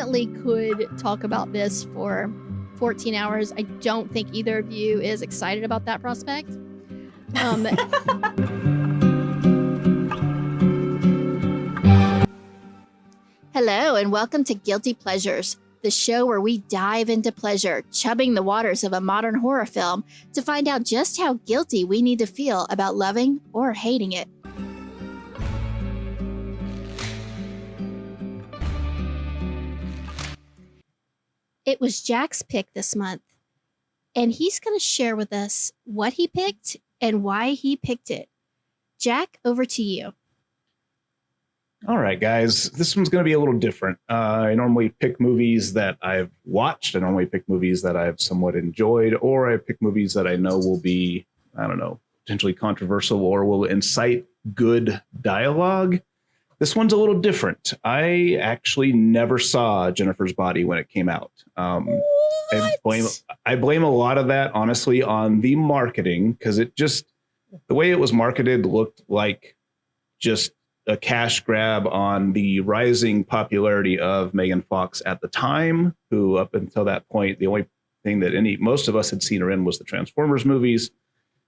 definitely could talk about this for 14 hours. I don't think either of you is excited about that prospect. Hello, and welcome to Guilty Pleasures, the show where we dive into pleasure, chubbing the waters of a modern horror film to find out just how guilty we need to feel about loving or hating it. It was Jack's pick this month, and he's going to share with us what he picked and why he picked it. Jack, over to you. All right, guys, this one's going to be a little different. I normally pick movies that I've watched. I normally pick movies that I've somewhat enjoyed, or I pick movies that I know will be, I don't know, potentially controversial or will incite good dialogue. This one's a little different. I actually never saw Jennifer's Body when it came out. I blame a lot of that, honestly, on the marketing, because the way it was marketed looked like just a cash grab on the rising popularity of Megan Fox at the time, who up until that point, the only thing that most of us had seen her in was the Transformers movies.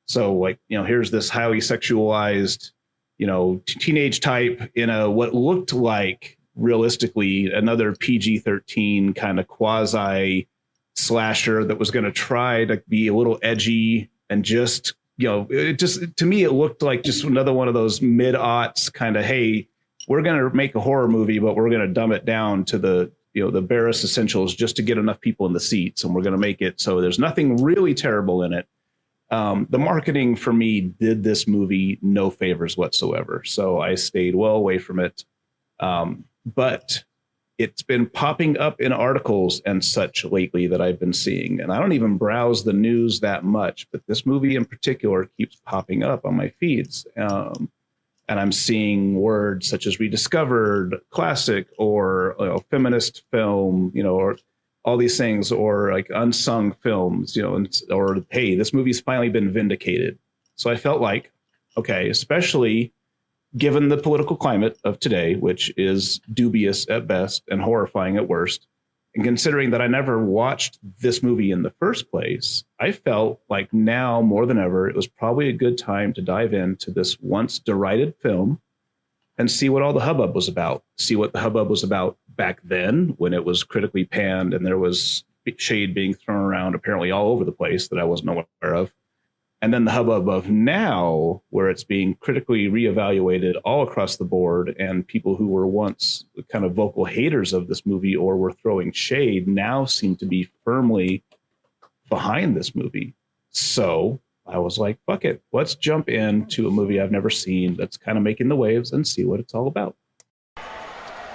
So here's this highly sexualized, teenage type in what looked like realistically another PG-13 kind of quasi slasher that was going to try to be a little edgy and just, to me, it looked like just another one of those mid-aughts kind of, hey, we're going to make a horror movie, but we're going to dumb it down to the barest essentials just to get enough people in the seats. And we're going to make it so there's nothing really terrible in it. The marketing for me did this movie no favors whatsoever. So I stayed well away from it. But it's been popping up in articles and such lately that I've been seeing. And I don't even browse the news that much, but this movie in particular keeps popping up on my feeds. And I'm seeing words such as rediscovered, classic, or feminist film, or all these things, or like unsung films, or hey, this movie's finally been vindicated. So I felt like, okay, especially given the political climate of today, which is dubious at best and horrifying at worst, and considering that I never watched this movie in the first place, I felt like now more than ever, it was probably a good time to dive into this once derided film and see what all the hubbub was about. See what the hubbub was about back then when it was critically panned and there was shade being thrown around apparently all over the place that I wasn't aware of. And then the hubbub of now, where it's being critically reevaluated all across the board, and people who were once kind of vocal haters of this movie or were throwing shade now seem to be firmly behind this movie. So I was like, fuck it. Let's jump into a movie I've never seen that's kind of making the waves and see what it's all about.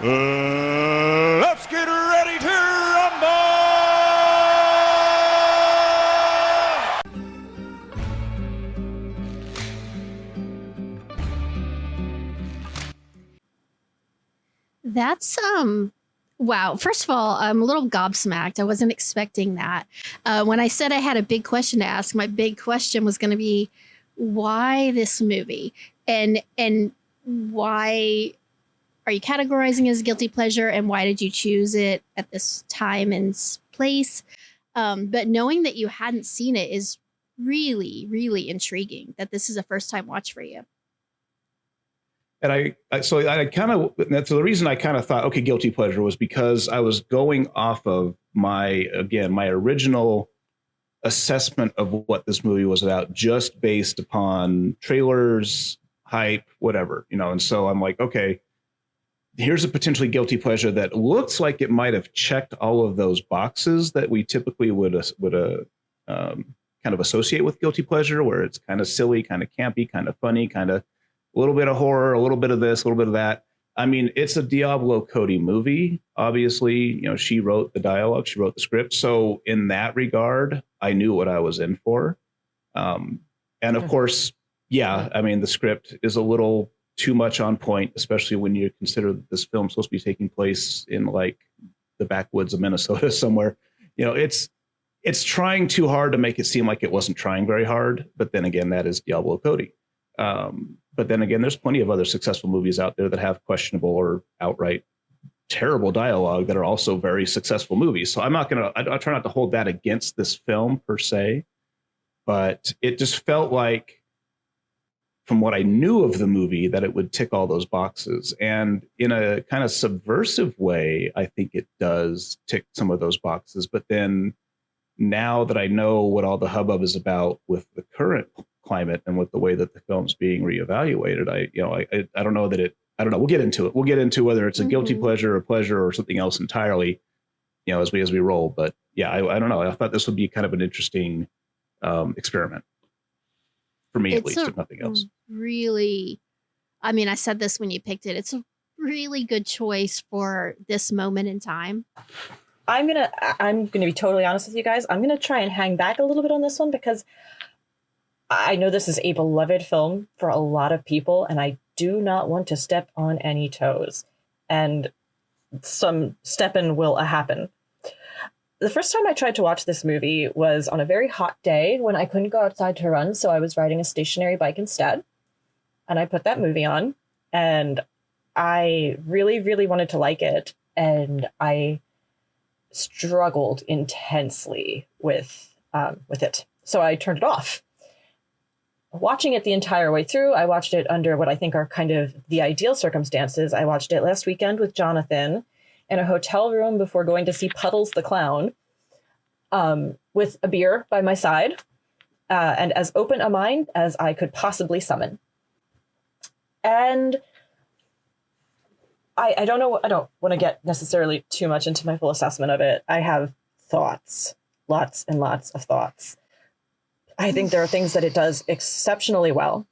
Let's get ready to rumble! That's, wow. First of all, I'm a little gobsmacked. I wasn't expecting that. When I said I had a big question to ask, my big question was going to be, why this movie? And why are you categorizing it as guilty pleasure? And why did you choose it at this time and place? But knowing that you hadn't seen it is really, really intriguing, that this is a first time watch for you. And that's the reason I kind of thought, okay, guilty pleasure was because I was going off of my original assessment of what this movie was about, just based upon trailers, hype, whatever, and so I'm like, okay, here's a potentially guilty pleasure that looks like it might have checked all of those boxes that we typically would kind of associate with guilty pleasure, where it's kind of silly, kind of campy, kind of funny, kind of a little bit of horror, a little bit of this, a little bit of that. I mean, it's a Diablo Cody movie. Obviously, she wrote the dialogue, she wrote the script. So in that regard, I knew what I was in for. And of course, yeah, I mean, the script is a little too much on point, especially when you consider that this film's supposed to be taking place in like the backwoods of Minnesota somewhere. It's trying too hard to make it seem like it wasn't trying very hard. But then again, that is Diablo Cody. But then again, there's plenty of other successful movies out there that have questionable or outright terrible dialogue that are also very successful movies. So I try not to hold that against this film per se, but it just felt like, from what I knew of the movie, that it would tick all those boxes. And in a kind of subversive way, I think it does tick some of those boxes. But then now that I know what all the hubbub is about with the current climate and with the way that the film's being reevaluated, I don't know that I don't know. We'll get into it. We'll get into whether it's a guilty pleasure or something else entirely, as we roll. But yeah, I don't know. I thought this would be kind of an interesting experiment for me, at least, if nothing else. Really, I mean, I said this when you picked it. It's a really good choice for this moment in time. I'm gonna be totally honest with you guys. I'm gonna try and hang back a little bit on this one because I know this is a beloved film for a lot of people, and I do not want to step on any toes. And some stepping will happen. The first time I tried to watch this movie was on a very hot day when I couldn't go outside to run, so I was riding a stationary bike instead. And I put that movie on, and I really, really wanted to like it, and I struggled intensely with it. So I turned it off. Watching it the entire way through, I watched it under what I think are kind of the ideal circumstances. I watched it last weekend with Jonathan in a hotel room before going to see Puddles the Clown, with a beer by my side, and as open a mind as I could possibly summon. And I don't know. I don't want to get necessarily too much into my full assessment of it. I have thoughts, lots and lots of thoughts. I think there are things that it does exceptionally well.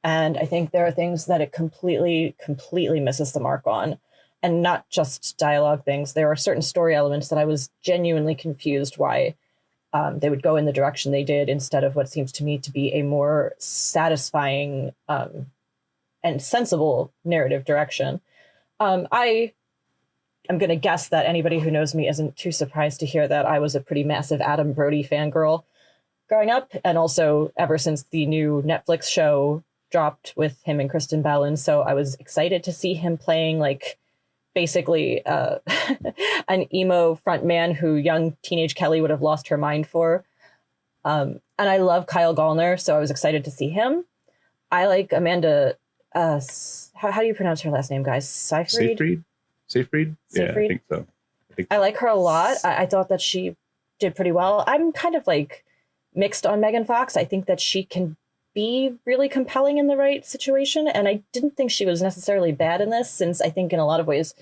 And I think there are things that it completely misses the mark on. And not just dialogue things. There are certain story elements that I was genuinely confused why they would go in the direction they did instead of what seems to me to be a more satisfying and sensible narrative direction. I am going to guess that anybody who knows me isn't too surprised to hear that I was a pretty massive Adam Brody fangirl growing up, and also ever since the new Netflix show dropped with him and Kristen Bell. And so I was excited to see him playing like basically an emo front man who young teenage Kelly would have lost her mind for. And I love Kyle Gallner, so I was excited to see him. I like Amanda, how do you pronounce her last name, guys? Seyfried? Seyfried? Yeah, I think so. I like her a lot. I thought that she did pretty well. I'm kind of like mixed on Megan Fox. I think that she can be really compelling in the right situation. And I didn't think she was necessarily bad in this, since I think in a lot of ways,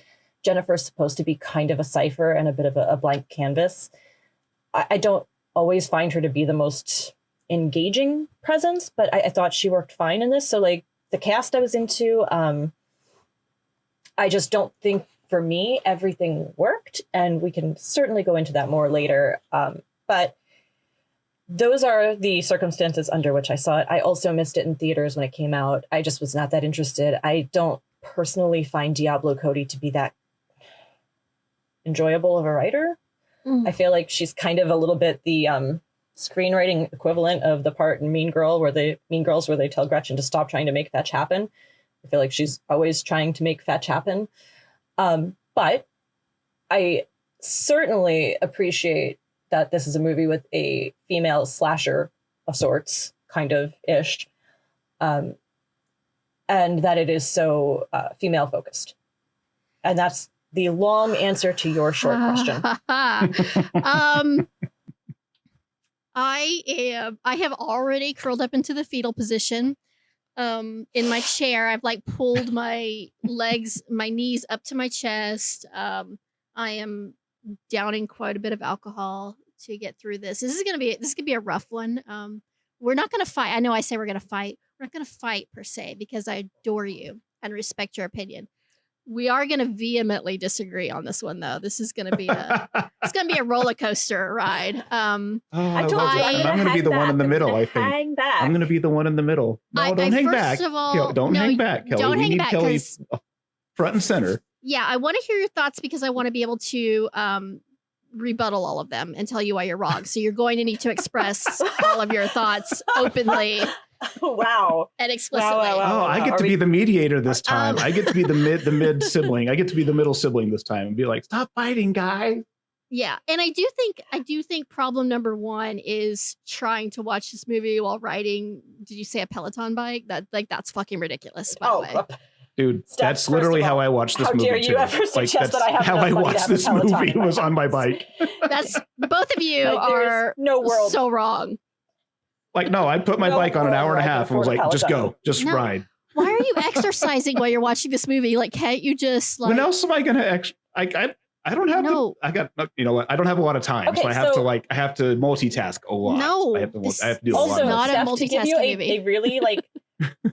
Jennifer's supposed to be kind of a cipher and a bit of a blank canvas. I don't always find her to be the most engaging presence, but I thought she worked fine in this. So like the cast I was into, I just don't think for me, everything worked, and we can certainly go into that more later. But those are the circumstances under which I saw it. I also missed it in theaters when it came out. I just was not that interested. I don't personally find Diablo Cody to be that enjoyable of a writer. I feel like she's kind of a little bit the screenwriting equivalent of the part in Mean Girls where they tell Gretchen to stop trying to make fetch happen. I feel like she's always trying to make fetch happen. But I certainly appreciate that this is a movie with a female slasher of sorts, kind of ish, and that it is so female focused. And that's the long answer to your short question. I have already curled up into the fetal position in my chair. I've like pulled my legs, my knees up to my chest. I am downing quite a bit of alcohol to get through this. This could be a rough one. We're not going to fight. I know I say we're going to fight. We're not going to fight per se, because I adore you and respect your opinion. We are going to vehemently disagree on this one, though. This is going to be a roller coaster ride. I'm going to be the one in the middle. I think hang back. I'm going to be the one in the middle. No, don't hang back. Don't hang back, Kelly. Don't hang back, Kelly front and center. Yeah, I want to hear your thoughts, because I want to be able to rebuttal all of them and tell you why you're wrong. So you're going to need to express all of your thoughts openly Wow. and explicitly. Oh, I get to be the mediator this time. I get to be the mid sibling. I get to be the middle sibling this time and be like, stop fighting, guy. Yeah, and I do think problem number one is trying to watch this movie while riding. Did you say a Peloton bike? That's fucking ridiculous. By the way. Dude, Steph, that's literally how I watched this movie. How dare you ever suggest that I have how enough I money to watched have a this Peloton movie in my was on my house. bike. That's both of you Like, there are is no world. so wrong. Like, no, I put my bike on an hour and a half and was like, just go, just No. ride. Why are you exercising while you're watching this movie? Like, can't you just like? When else am I going to I don't have No. I got, you know what? I don't have a lot of time. Okay, so I have to multitask a lot. No, I have to this do a lot. Also, of not a Steph, to give you multitasking movie. a really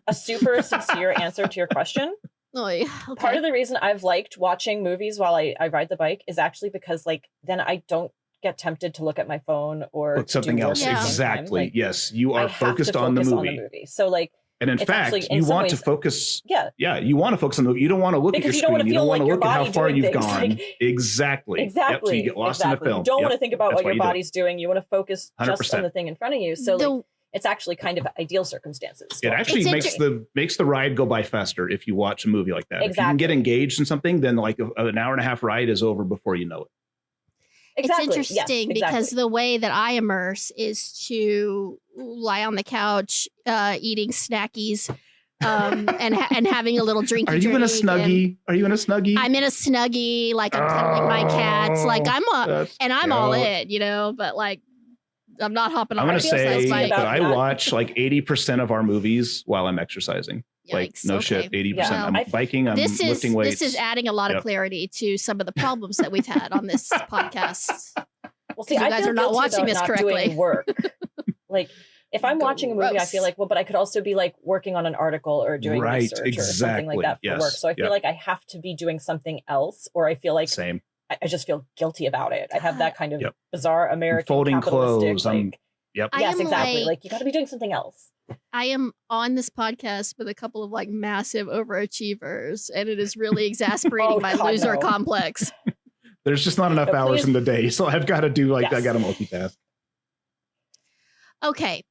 a super sincere answer to your question. Oh, yeah, okay. Part of the reason I've liked watching movies while I ride the bike is actually because then I don't get tempted to look at my phone or Look something do work else. at the same Exactly. time. Yes. You I are have focused to on the focus movie. So And in it's fact, actually, in you some want to ways- focus. yeah, Yeah, you want to focus on the movie. You don't want to look Because at you your don't wanna screen. You feel don't want like to your look at how body far doing you've things, gone. like- Exactly. Yep, so you get lost in the film. You don't Yep. want to think about That's what why your you do it. body's doing. You want to focus just 100%. on the thing in front of you. So The- it's actually kind of ideal circumstances. It actually It's makes the ride go by faster if you watch a movie like that. If you can get Exactly. engaged in something, then like an hour and a half ride is over before you know it. Exactly. It's interesting Yes, because exactly. the way that I immerse is to lie on the couch, eating snackies, and having a little drinky. Are you in a drink, snuggie? Are you in a snuggie? I'm in a snuggie, like I'm cuddling my cats, like I'm all in, you know. But like, I'm not hopping on. I'm my going to say exercise bike. that I not- watch like 80% of our movies while I'm exercising. Like, Yikes, no okay. shit, 80%. Yeah. I'm biking, I'm This lifting weights. is adding a lot of Yep. clarity to some of the problems that we've had on this podcast. Well, see, you I guys feel are not guilty watching about this not correctly. doing work. Like, if I'm watching a movie, I Gross. feel like, well, but I could also be like working on an article or doing Right, research or something like exactly. that for Yes, work. So I feel yep. like I have to be doing something else, or I feel like Same. I just feel guilty about it. I have that kind of Yep. bizarre American folding capitalistic, clothes, I'm- like, Yep. I yes, am exactly. like- Like you got to be doing something else. I am on this podcast with a couple of like massive overachievers, and it is really exasperating Oh, my God, loser no. complex. There's just not enough But hours please- in the day. So I've got to do I Yes. got to multitask. Okay.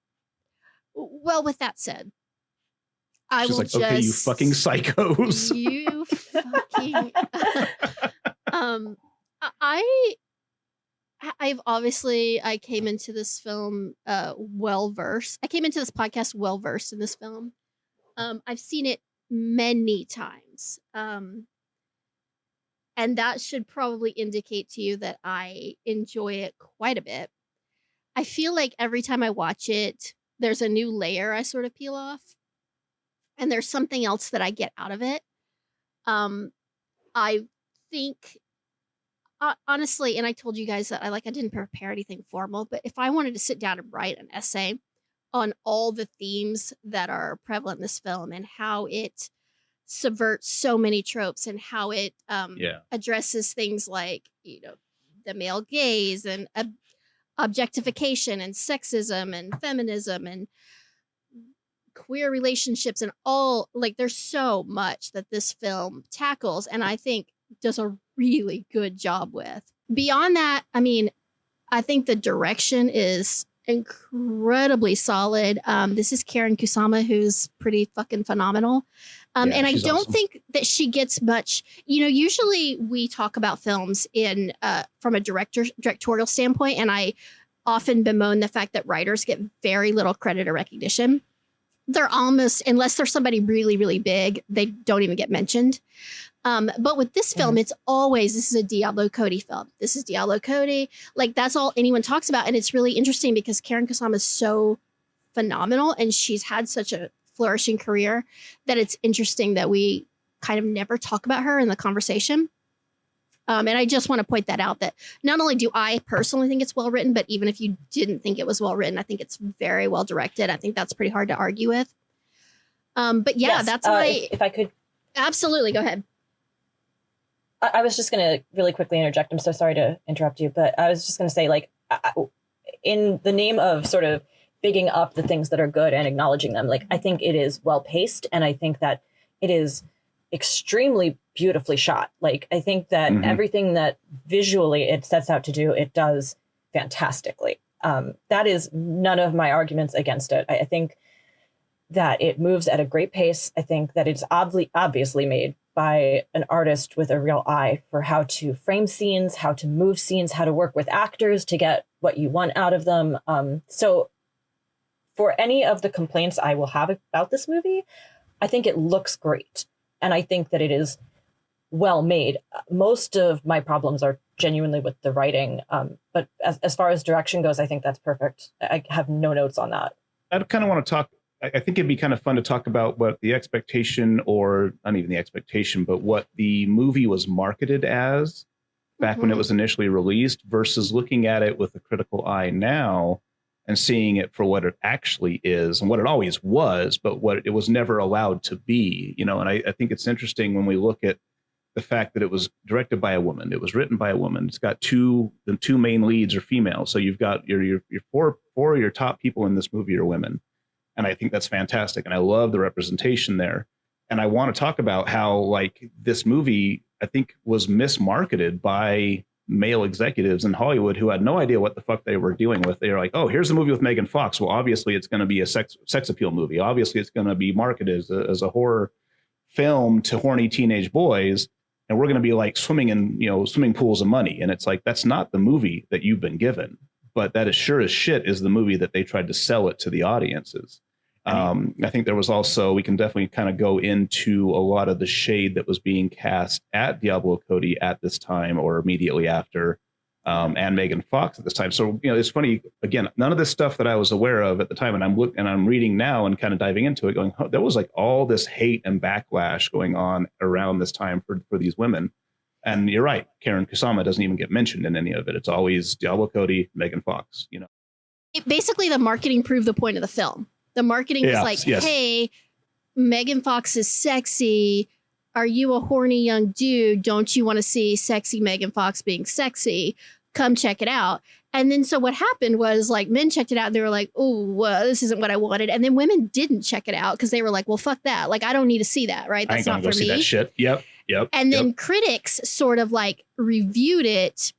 Well, with that said, I She's will like, just okay, you fucking psychos. You fucking I've obviously I came into this film well versed. I came into this podcast well versed in this film. I've seen it many times. And that should probably indicate to you that I enjoy it quite a bit. I feel like every time I watch it, there's a new layer I sort of peel off. And there's something else that I get out of it. I think honestly, and I told you guys that I didn't prepare anything formal, but if I wanted to sit down and write an essay on all the themes that are prevalent in this film and how it subverts so many tropes and how it addresses things like, you know, the male gaze and objectification and sexism and feminism and queer relationships and all, like, there's so much that this film tackles and I think does a really good job with. Beyond that, I mean, I think the direction is incredibly solid. This is Karen Kusama, who's pretty fucking phenomenal. And I don't awesome. think that she gets much, you know, usually we talk about films in from a directorial standpoint, and I often bemoan the fact that writers get very little credit or recognition. They're almost, unless they're somebody really, really big, they don't even get mentioned. But with this film, it's always, this is a Diablo Cody film. This is Diablo Cody. Like, that's all anyone talks about. And it's really interesting because Karen Kusama is so phenomenal and she's had such a flourishing career that it's interesting that we kind of never talk about her in the conversation. And I just want to point that out, that not only do I personally think it's well written, but even if you didn't think it was well written, I think it's very well directed. I think that's pretty hard to argue with. But yeah, Yes, that's my, if I could. absolutely, go ahead. I was just going to really quickly interject. I'm so sorry to interrupt you, but I was just going to say, like, in the name of sort of bigging up the things that are good and acknowledging them, like, I think it is well paced, and I think that it is extremely beautifully shot. Like, I think that everything that visually it sets out to do, it does fantastically. That is none of my arguments against it. I think that it moves at a great pace. I think that it's obviously made by an artist with a real eye for how to frame scenes, how to move scenes, how to work with actors to get what you want out of them. So for any of the complaints I will have about this movie, I think it looks great. And I think that it is well made. Most of my problems are genuinely with the writing. But as far as direction goes, I think that's perfect. I have no notes on that. I kind of want to talk. I think it'd be kind of fun to talk about what the expectation, or not even the expectation, but what the movie was marketed as back when it was initially released versus looking at it with a critical eye now and seeing it for what it actually is and what it always was, but what it was never allowed to be, you know. And I think it's interesting when we look at the fact that it was directed by a woman, it was written by a woman. It's got the two main leads are female. So you've got your four of your top people in this movie are women. And I think that's fantastic. And I love the representation there. And I want to talk about how, like, this movie, I think, was mismarketed by male executives in Hollywood who had no idea what the fuck they were dealing with. They were like, oh, here's the movie with Megan Fox. Well, obviously it's going to be a sex appeal movie. Obviously it's going to be marketed as a horror film to horny teenage boys. And we're going to be like swimming in, swimming pools of money. And it's like, that's not the movie that you've been given. But that is sure as shit is the movie that they tried to sell it to the audiences. I think there was also, we can definitely kind of go into a lot of the shade that was being cast at Diablo Cody at this time or immediately after, and Megan Fox at this time. So, it's funny, again, none of this stuff that I was aware of at the time. And I'm reading now and kind of diving into it going, oh, there was like all this hate and backlash going on around this time for these women. And you're right. Karen Kusama doesn't even get mentioned in any of it. It's always Diablo Cody, Megan Fox, Basically, the marketing proved the point of the film. The marketing was like, hey, Megan Fox is sexy. Are you a horny young dude? Don't you want to see sexy Megan Fox being sexy? Come check it out. And then so what happened was, like, men checked it out and they were like, oh, this isn't what I wanted. And then women didn't check it out because they were like, well, fuck that. Like, I don't need to see that, right? That's not for me. I ain't gonna go see that shit. Yep. And then critics sort of like reviewed it,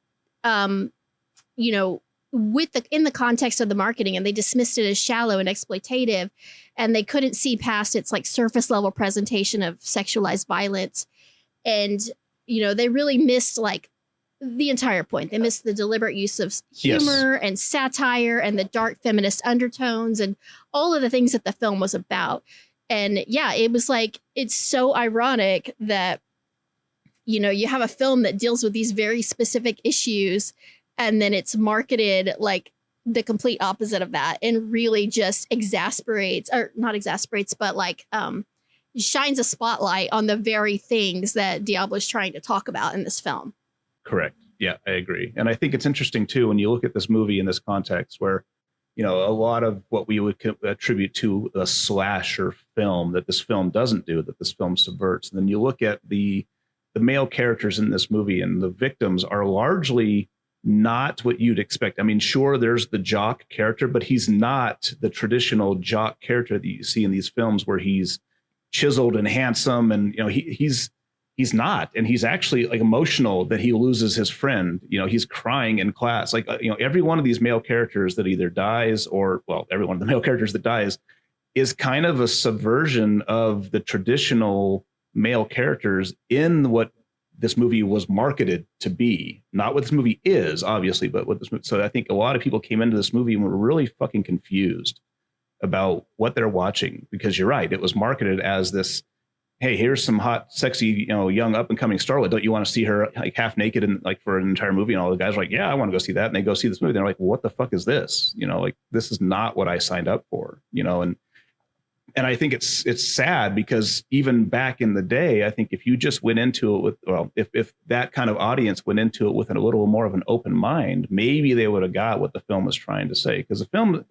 in the context of the marketing, and they dismissed it as shallow and exploitative, and they couldn't see past its like surface level presentation of sexualized violence. And, they really missed like the entire point. They missed the deliberate use of humor and satire and the dark feminist undertones and all of the things that the film was about. And yeah, it was like, it's so ironic that, you have a film that deals with these very specific issues, and then it's marketed like the complete opposite of that, and really just shines a spotlight on the very things that Diablo's trying to talk about in this film. Correct. Yeah, I agree. And I think it's interesting, too, when you look at this movie in this context where, a lot of what we would attribute to a slasher film that this film doesn't do, that this film subverts. And then you look at the male characters in this movie, and the victims are largely not what you'd expect. I mean, sure, there's the jock character, but he's not the traditional jock character that you see in these films where he's chiseled and handsome. And, he's not. And he's actually like emotional that he loses his friend. He's crying in class. Like, every one of these male characters that either dies every one of the male characters that dies is kind of a subversion of the traditional male characters in what this movie was marketed to be. Not what this movie is, obviously, but what this movie. So I think a lot of people came into this movie and were really fucking confused about what they're watching, because you're right. It was marketed as this, hey, here's some hot, sexy, young up and coming starlet. Don't you want to see her like half naked and like for an entire movie? And all the guys are like, yeah, I want to go see that. And they go see this movie. They're like, what the fuck is this? Like, this is not what I signed up for, and I think it's sad because even back in the day, I think if you just went into it if that kind of audience went into it with a little more of an open mind, maybe they would have got what the film was trying to say. Because the film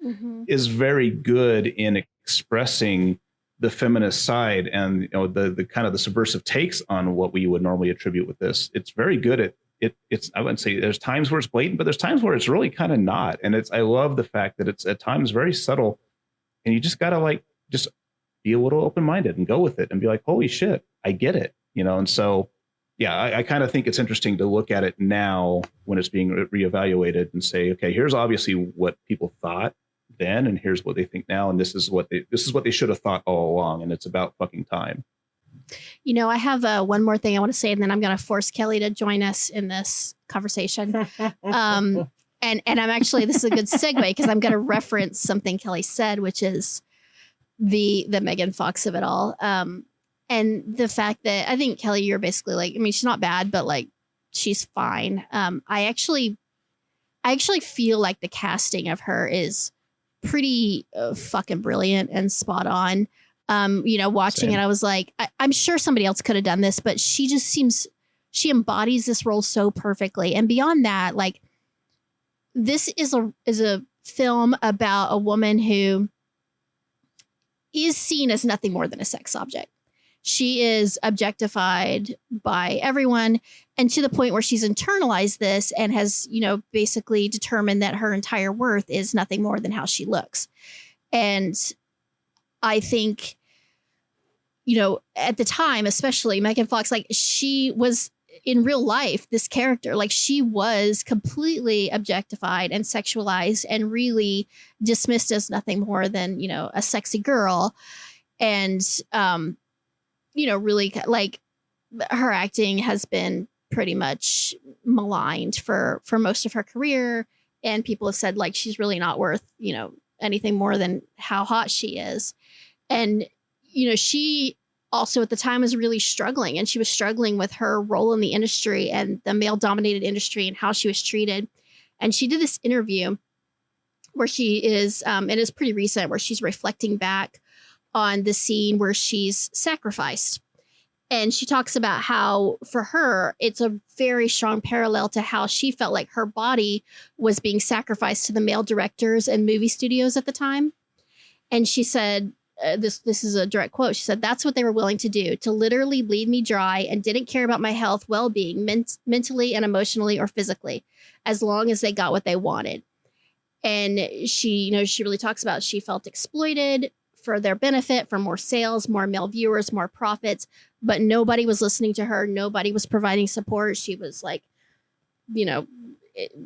is very good in expressing the feminist side and the kind of the subversive takes on what we would normally attribute with this. It's very good at it. It's, I wouldn't say there's times where it's blatant, but there's times where it's really kind of not. And I love the fact that it's at times very subtle, and you just gotta just be a little open-minded and go with it and be like, holy shit, I get it. And so, yeah, I kind of think it's interesting to look at it now when it's being reevaluated and say, okay, here's obviously what people thought then, and here's what they think now, and this is what they should have thought all along, and it's about fucking time. You know, I have one more thing I want to say, and then I'm going to force Kelly to join us in this conversation. And I'm actually, this is a good segue because I'm going to reference something Kelly said, which is the Megan Fox of it all. And the fact that I think, Kelly, you're basically like, I mean, she's not bad, but like, she's fine. I actually feel like the casting of her is pretty fucking brilliant and spot on. You know, watching Same. it, I was like, I'm sure somebody else could have done this, but she just seems, she embodies this role so perfectly. And beyond that, like, this is a film about a woman who is seen as nothing more than a sex object. She is objectified by everyone, and to the point where she's internalized this and has, you know, basically determined that her entire worth is nothing more than how she looks. And I think, you know, at the time, especially Megan Fox, like, she was in real life, this character, like, she was completely objectified and sexualized and really dismissed as nothing more than, you know, a sexy girl. And, you know, really, like, her acting has been pretty much maligned for most of her career. And people have said, like, she's really not worth, you know, anything more than how hot she is. And, you know, she also at the time was really struggling, and she was struggling with her role in the industry and the male dominated industry and how she was treated. And she did this interview where she is, it is pretty recent, where she's reflecting back on the scene where she's sacrificed. And she talks about how, for her, it's a very strong parallel to how she felt like her body was being sacrificed to the male directors and movie studios at the time. And she said, this is a direct quote. She said, "That's what they were willing to do, to literally bleed me dry, and didn't care about my health, well-being, mentally and emotionally or physically, as long as they got what they wanted." And she, you know, she really talks about, she felt exploited for their benefit, for more sales, more male viewers, more profits, but nobody was listening to her. Nobody was providing support. She was like, you know,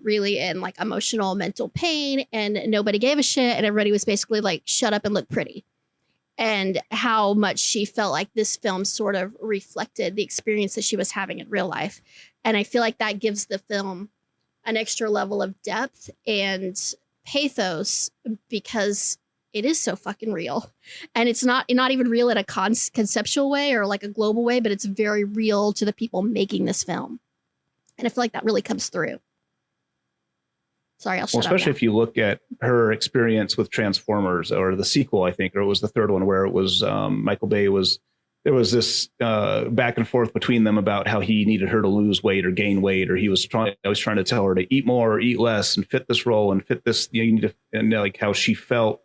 really in like emotional, mental pain, and nobody gave a shit. And everybody was basically like, shut up and look pretty. And how much she felt like this film sort of reflected the experience that she was having in real life. And I feel like that gives the film an extra level of depth and pathos, because it is so fucking real. And it's not even real in a conceptual way or like a global way, but it's very real to the people making this film. And I feel like that really comes through. Sorry, I'll shut up. Especially if you look at her experience with Transformers, or the sequel, I think, or it was the third one, where it was Michael Bay there was this back and forth between them about how he needed her to lose weight or gain weight, or he was trying to tell her to eat more or eat less and fit this role and fit this, you need to, and like how she felt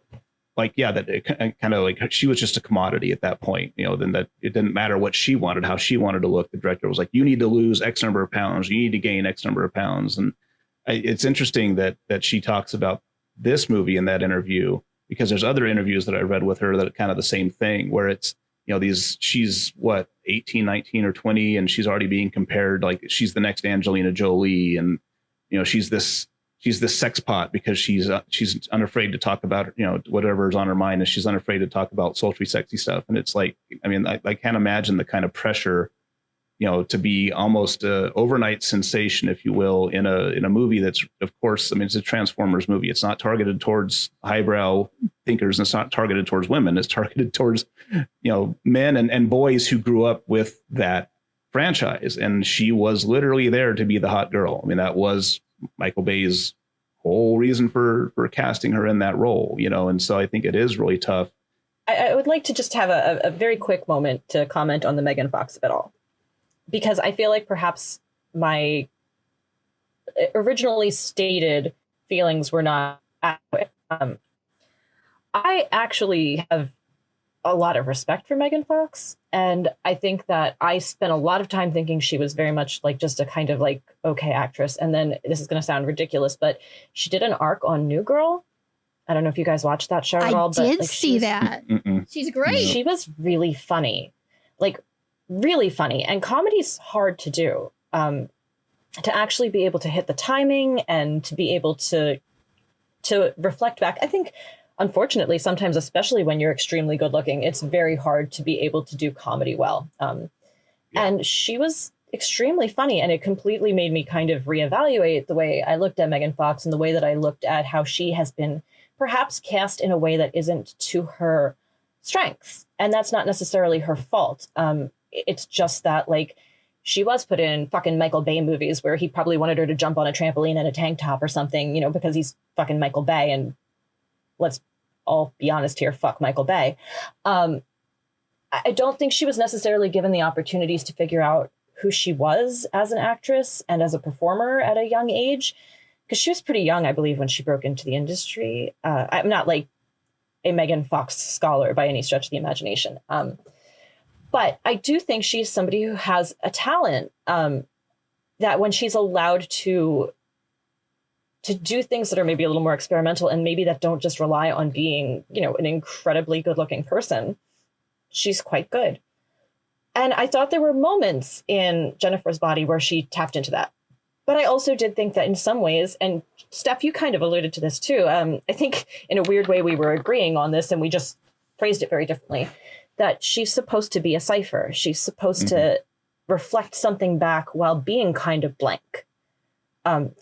like, yeah, that it kind of like she was just a commodity at that point, you know, then that it didn't matter what she wanted, how she wanted to look. The director was like, you need to lose X number of pounds, you need to gain X number of pounds. And it's interesting that she talks about this movie in that interview, because there's other interviews that I read with her that are kind of the same thing, where it's, you know, she's what, 18, 19 or 20, and she's already being compared, like she's the next Angelina Jolie. And, you know, she's this sex pot because she's unafraid to talk about, you know, whatever is on her mind, and she's unafraid to talk about sultry, sexy stuff. And it's like, I mean, I can't imagine the kind of pressure, you know, to be almost a overnight sensation, if you will, in a movie that's, of course, I mean, it's a Transformers movie. It's not targeted towards highbrow thinkers, and it's not targeted towards women. It's targeted towards, you know, men and boys who grew up with that franchise. And she was literally there to be the hot girl. I mean, that was Michael Bay's whole reason for casting her in that role, you know. And so I think it is really tough. I would like to just have a very quick moment to comment on the Megan Fox of it all, because I feel like perhaps my originally stated feelings were not adequate. I actually have a lot of respect for Megan Fox, and I think that I spent a lot of time thinking she was very much like just a kind of like okay actress. And then this is going to sound ridiculous, but she did an arc on New Girl. I don't know if you guys watched that show at all. I did see that. She's great. She was really funny, like really funny. And comedy's hard to do. To actually be able to hit the timing and to be able to to reflect back, I think, unfortunately, sometimes, especially when you're extremely good looking, it's very hard to be able to do comedy well. And she was extremely funny, and it completely made me kind of reevaluate the way I looked at Megan Fox and the way that I looked at how she has been perhaps cast in a way that isn't to her strengths. And that's not necessarily her fault. It's just that, like, she was put in fucking Michael Bay movies where he probably wanted her to jump on a trampoline in a tank top or something, you know, because he's fucking Michael Bay. And let's all be honest here, fuck Michael Bay. I don't think she was necessarily given the opportunities to figure out who she was as an actress and as a performer at a young age, because she was pretty young, I believe, when she broke into the industry. I'm not like a Megan Fox scholar by any stretch of the imagination. But I do think she's somebody who has a talent that when she's allowed to do things that are maybe a little more experimental and maybe that don't just rely on being, you know, an incredibly good looking person, she's quite good. And I thought there were moments in Jennifer's Body where she tapped into that. But I also did think that in some ways, and Steph, you kind of alluded to this too, I think in a weird way we were agreeing on this and we just phrased it very differently, that she's supposed to be a cipher. She's supposed to reflect something back while being kind of blank.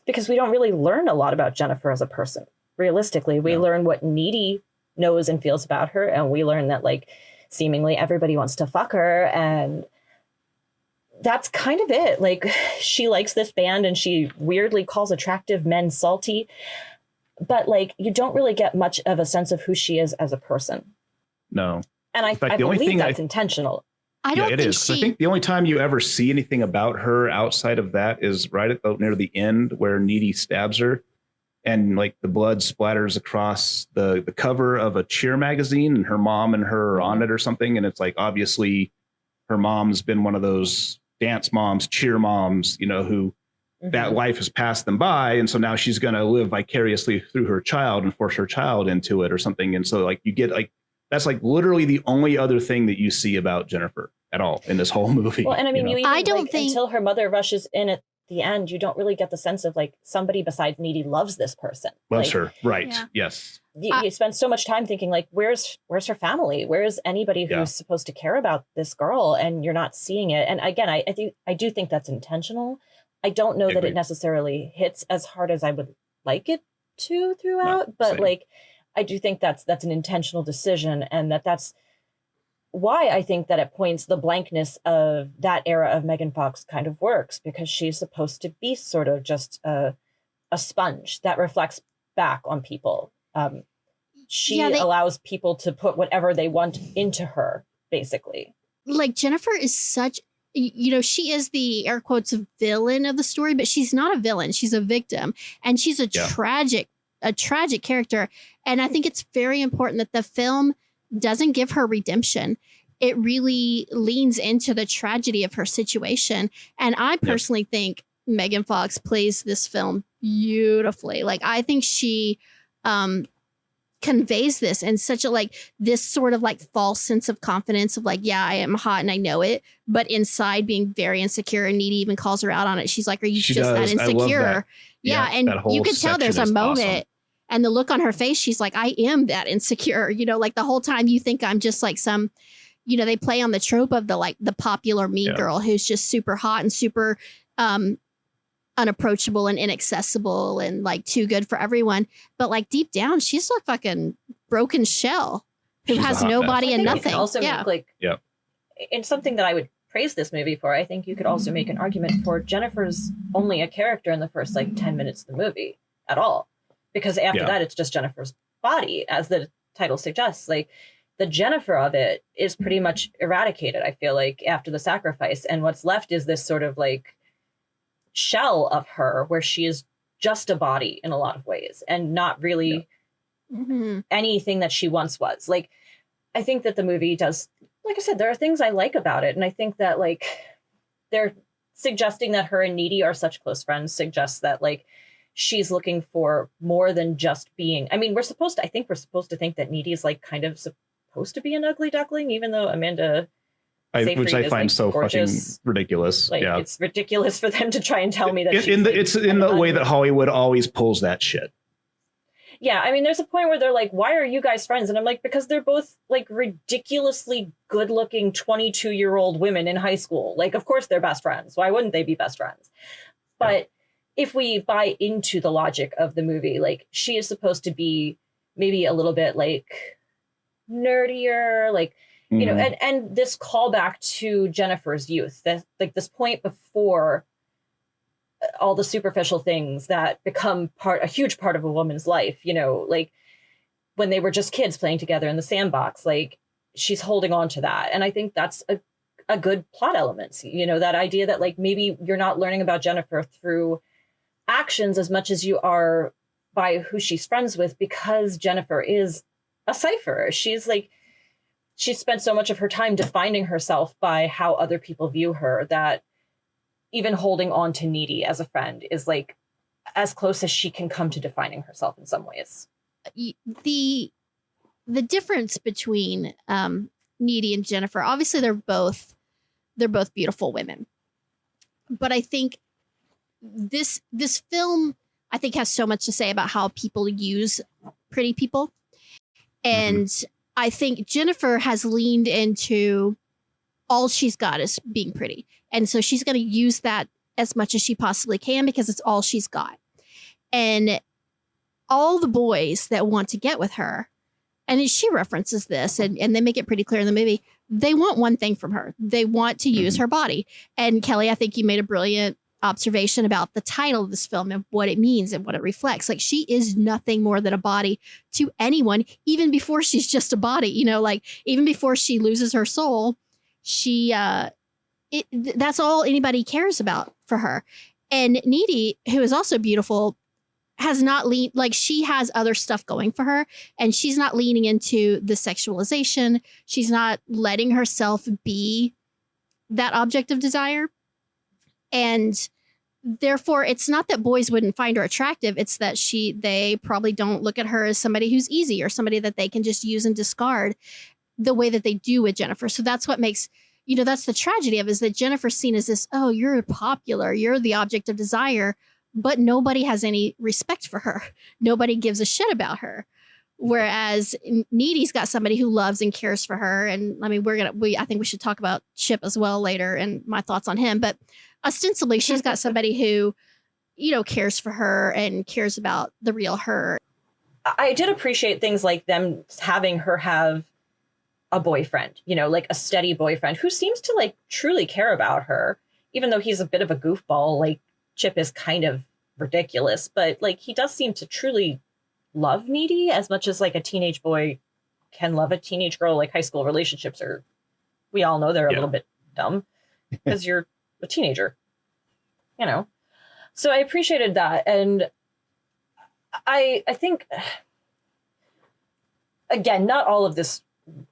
Because we don't really learn a lot about Jennifer as a person. Realistically, we learn what Needy knows and feels about her, and we learn that, like, seemingly everybody wants to fuck her, and that's kind of it. Like, she likes this band and she weirdly calls attractive men salty, but, like, you don't really get much of a sense of who she is as a person. No. And I believe that's intentional. I don't think I think the only time you ever see anything about her outside of that is right near the end where Needy stabs her. And like the blood splatters across the cover of a cheer magazine and her mom and her are on it or something. And it's like, obviously her mom's been one of those dance moms, cheer moms, you know, who that life has passed them by. And so now she's going to live vicariously through her child and force her child into it or something. And so like you get like, that's like literally the only other thing that you see about Jennifer at all in this whole movie. Well, and I mean, you even, I don't think until her mother rushes in at the end, you don't really get the sense of like somebody besides Needy loves this person. Loves like, her. Right. Yeah. Yes. You spend so much time thinking like, where's her family? Where's anybody who's supposed to care about this girl? And you're not seeing it. And again, I do think that's intentional. I don't know that it necessarily hits as hard as I would like it to throughout, but like, I do think that's an intentional decision, and that's why I think that at points the blankness of that era of Megan Fox kind of works, because she's supposed to be sort of just a sponge that reflects back on people. She allows people to put whatever they want into her, basically. Like Jennifer is such, you know, she is the air quotes villain of the story, but she's not a villain. She's a victim, and she's a tragic character. And I think it's very important that the film doesn't give her redemption. It really leans into the tragedy of her situation. And I personally think Megan Fox plays this film beautifully. Like, I think she conveys this in such a like this sort of like false sense of confidence of like, yeah, I am hot and I know it, but inside being very insecure, and Needy even calls her out on it. She's like, are you just that insecure? Yeah. And you could tell there's a moment and the look on her face, she's like, I am that insecure, you know, like the whole time you think I'm just like some, you know, they play on the trope of the like the popular mean girl who's just super hot and super unapproachable and inaccessible and like too good for everyone. But like deep down, she's a fucking broken shell who has nobody and nothing. Also make like, in something that I would praise this movie for, I think you could also make an argument for Jennifer's only a character in the first like 10 minutes of the movie at all. Because after that, it's just Jennifer's body, as the title suggests. Like the Jennifer of it is pretty much eradicated, I feel like, after the sacrifice. And what's left is this sort of like shell of her where she is just a body in a lot of ways and not really anything that she once was. Like, I think that the movie does, like I said, there are things I like about it. And I think that like they're suggesting that her and Needy are such close friends suggests that like she's looking for more than just being, I mean, I think we're supposed to think that Needy is like kind of supposed to be an ugly duckling, even though Amanda which I find like so gorgeous. Fucking ridiculous. Like it's ridiculous for them to try and tell me that it's in the way that Hollywood always pulls that shit. Yeah, I mean, there's a point where they're like, why are you guys friends? And I'm like, because they're both like ridiculously good looking 22-year-old women in high school. Like, of course they're best friends. Why wouldn't they be best friends? But if we buy into the logic of the movie, like she is supposed to be maybe a little bit like nerdier, like, you know, and this callback to Jennifer's youth, that like this point before all the superficial things that become a huge part of a woman's life, you know, like when they were just kids playing together in the sandbox, like she's holding on to that. And I think that's a good plot element, you know, that idea that like maybe you're not learning about Jennifer through actions as much as you are by who she's friends with, because Jennifer is a cipher. She's spent so much of her time defining herself by how other people view her that even holding on to Needy as a friend is like as close as she can come to defining herself in some ways. The difference between Needy and Jennifer, obviously they're both beautiful women, but I think this film, I think, has so much to say about how people use pretty people. And I think Jennifer has leaned into all she's got is being pretty. And so she's going to use that as much as she possibly can because it's all she's got. And all the boys that want to get with her, and she references this and they make it pretty clear in the movie, they want one thing from her. They want to use her body. And Kelly, I think you made a brilliant observation about the title of this film and what it means and what it reflects. Like she is nothing more than a body to anyone, even before she's just a body, you know, like even before she loses her soul, that's all anybody cares about for her. And Needy, who is also beautiful, has not leaned, like she has other stuff going for her and she's not leaning into the sexualization. She's not letting herself be that object of desire. And therefore, it's not that boys wouldn't find her attractive. It's that they probably don't look at her as somebody who's easy or somebody that they can just use and discard the way that they do with Jennifer. So that's what makes, you know, that's the tragedy of it, is that Jennifer's seen as this, oh, you're popular, you're the object of desire, but nobody has any respect for her. Nobody gives a shit about her. Whereas Needy's got somebody who loves and cares for her. And I mean, I think we should talk about Chip as well later and my thoughts on him. But ostensibly, she's got somebody who, you know, cares for her and cares about the real her. I did appreciate things like them having her have a boyfriend, you know, like a steady boyfriend who seems to like truly care about her, even though he's a bit of a goofball. Like Chip is kind of ridiculous, but like he does seem to truly love Needy as much as like a teenage boy can love a teenage girl. Like high school relationships are, we all know they're a little bit dumb because you're a teenager, you know? So I appreciated that. And I think, again, not all of this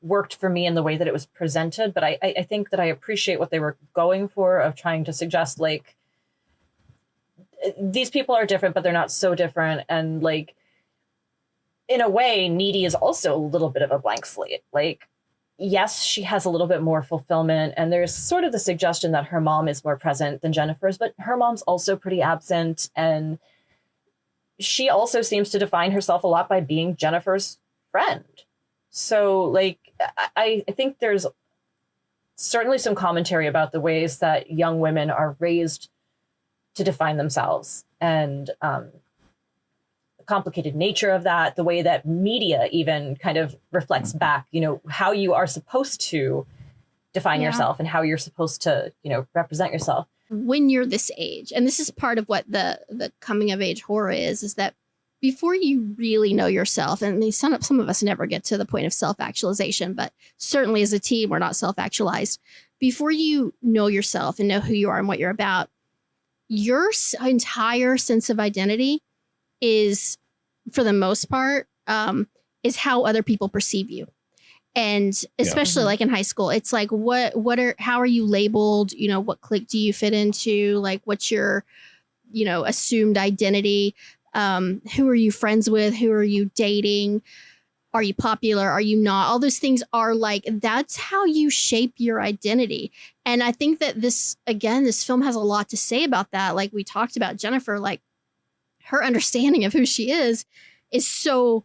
worked for me in the way that it was presented, but I think that I appreciate what they were going for, of trying to suggest like these people are different, but they're not so different. And like, in a way, Needy is also a little bit of a blank slate. Like, yes, she has a little bit more fulfillment, and there's sort of the suggestion that her mom is more present than Jennifer's, but her mom's also pretty absent, and she also seems to define herself a lot by being Jennifer's friend. So, like, I think there's certainly some commentary about the ways that young women are raised to define themselves, and the complicated nature of that, the way that media even kind of reflects back, you know, how you are supposed to define yourself and how you're supposed to, you know, represent yourself. When you're this age, and this is part of what the coming of age horror is that before you really know yourself, and I mean, some of us never get to the point of self-actualization, but certainly as a teen, we're not self-actualized. Before you know yourself and know who you are and what you're about, your entire sense of identity is, for the most part, is how other people perceive you. And especially like in high school, it's like, how are you labeled? You know, what clique do you fit into? Like, what's your, you know, assumed identity? Who are you friends with? Who are you dating? Are you popular? Are you not? All those things are like, that's how you shape your identity. And I think that this film has a lot to say about that. Like we talked about Jennifer, like her understanding of who she is is so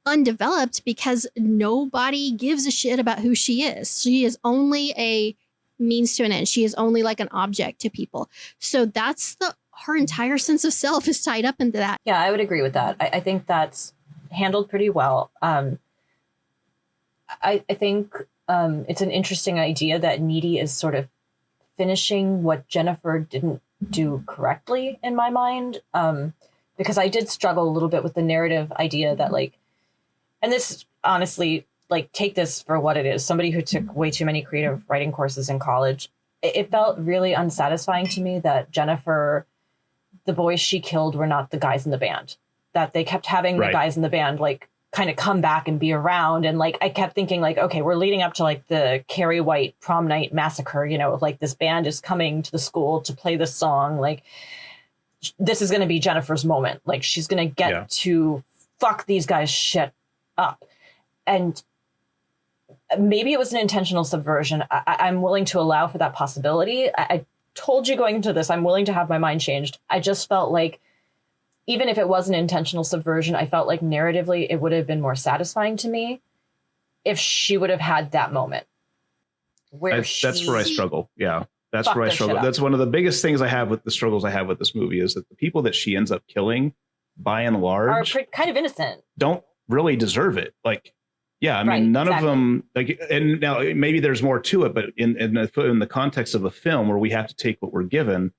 undeveloped because nobody gives a shit about who she is. She is only a means to an end. She is only like an object to people. So that's her entire sense of self is tied up into that. Yeah, I would agree with that. I think that's handled pretty well. I think it's an interesting idea that Needy is sort of finishing what Jennifer didn't do correctly in my mind. Because I did struggle a little bit with the narrative idea that like, and this honestly, like take this for what it is. Somebody who took way too many creative writing courses in college, it felt really unsatisfying to me that Jennifer, the boys she killed were not the guys in the band, that they kept having the guys in the band, like kind of come back and be around. And like, I kept thinking like, okay, we're leading up to like the Carrie White prom night massacre, you know, like this band is coming to the school to play this song. Like this is going to be Jennifer's moment. Like she's going to get to fuck these guys shit up. And maybe it was an intentional subversion. I'm willing to allow for that possibility. I told you going into this, I'm willing to have my mind changed. I just felt like even if it was an intentional subversion, I felt like narratively it would have been more satisfying to me if she would have had that moment. That's where I struggle. Yeah, that's where I struggle. That's one of the biggest things I have with the struggles I have with this movie is that the people that she ends up killing, by and large, are kind of innocent. Don't really deserve it. Like, yeah, I mean, none of them. Like, and now maybe there's more to it, but in the context of a film where we have to take what we're given,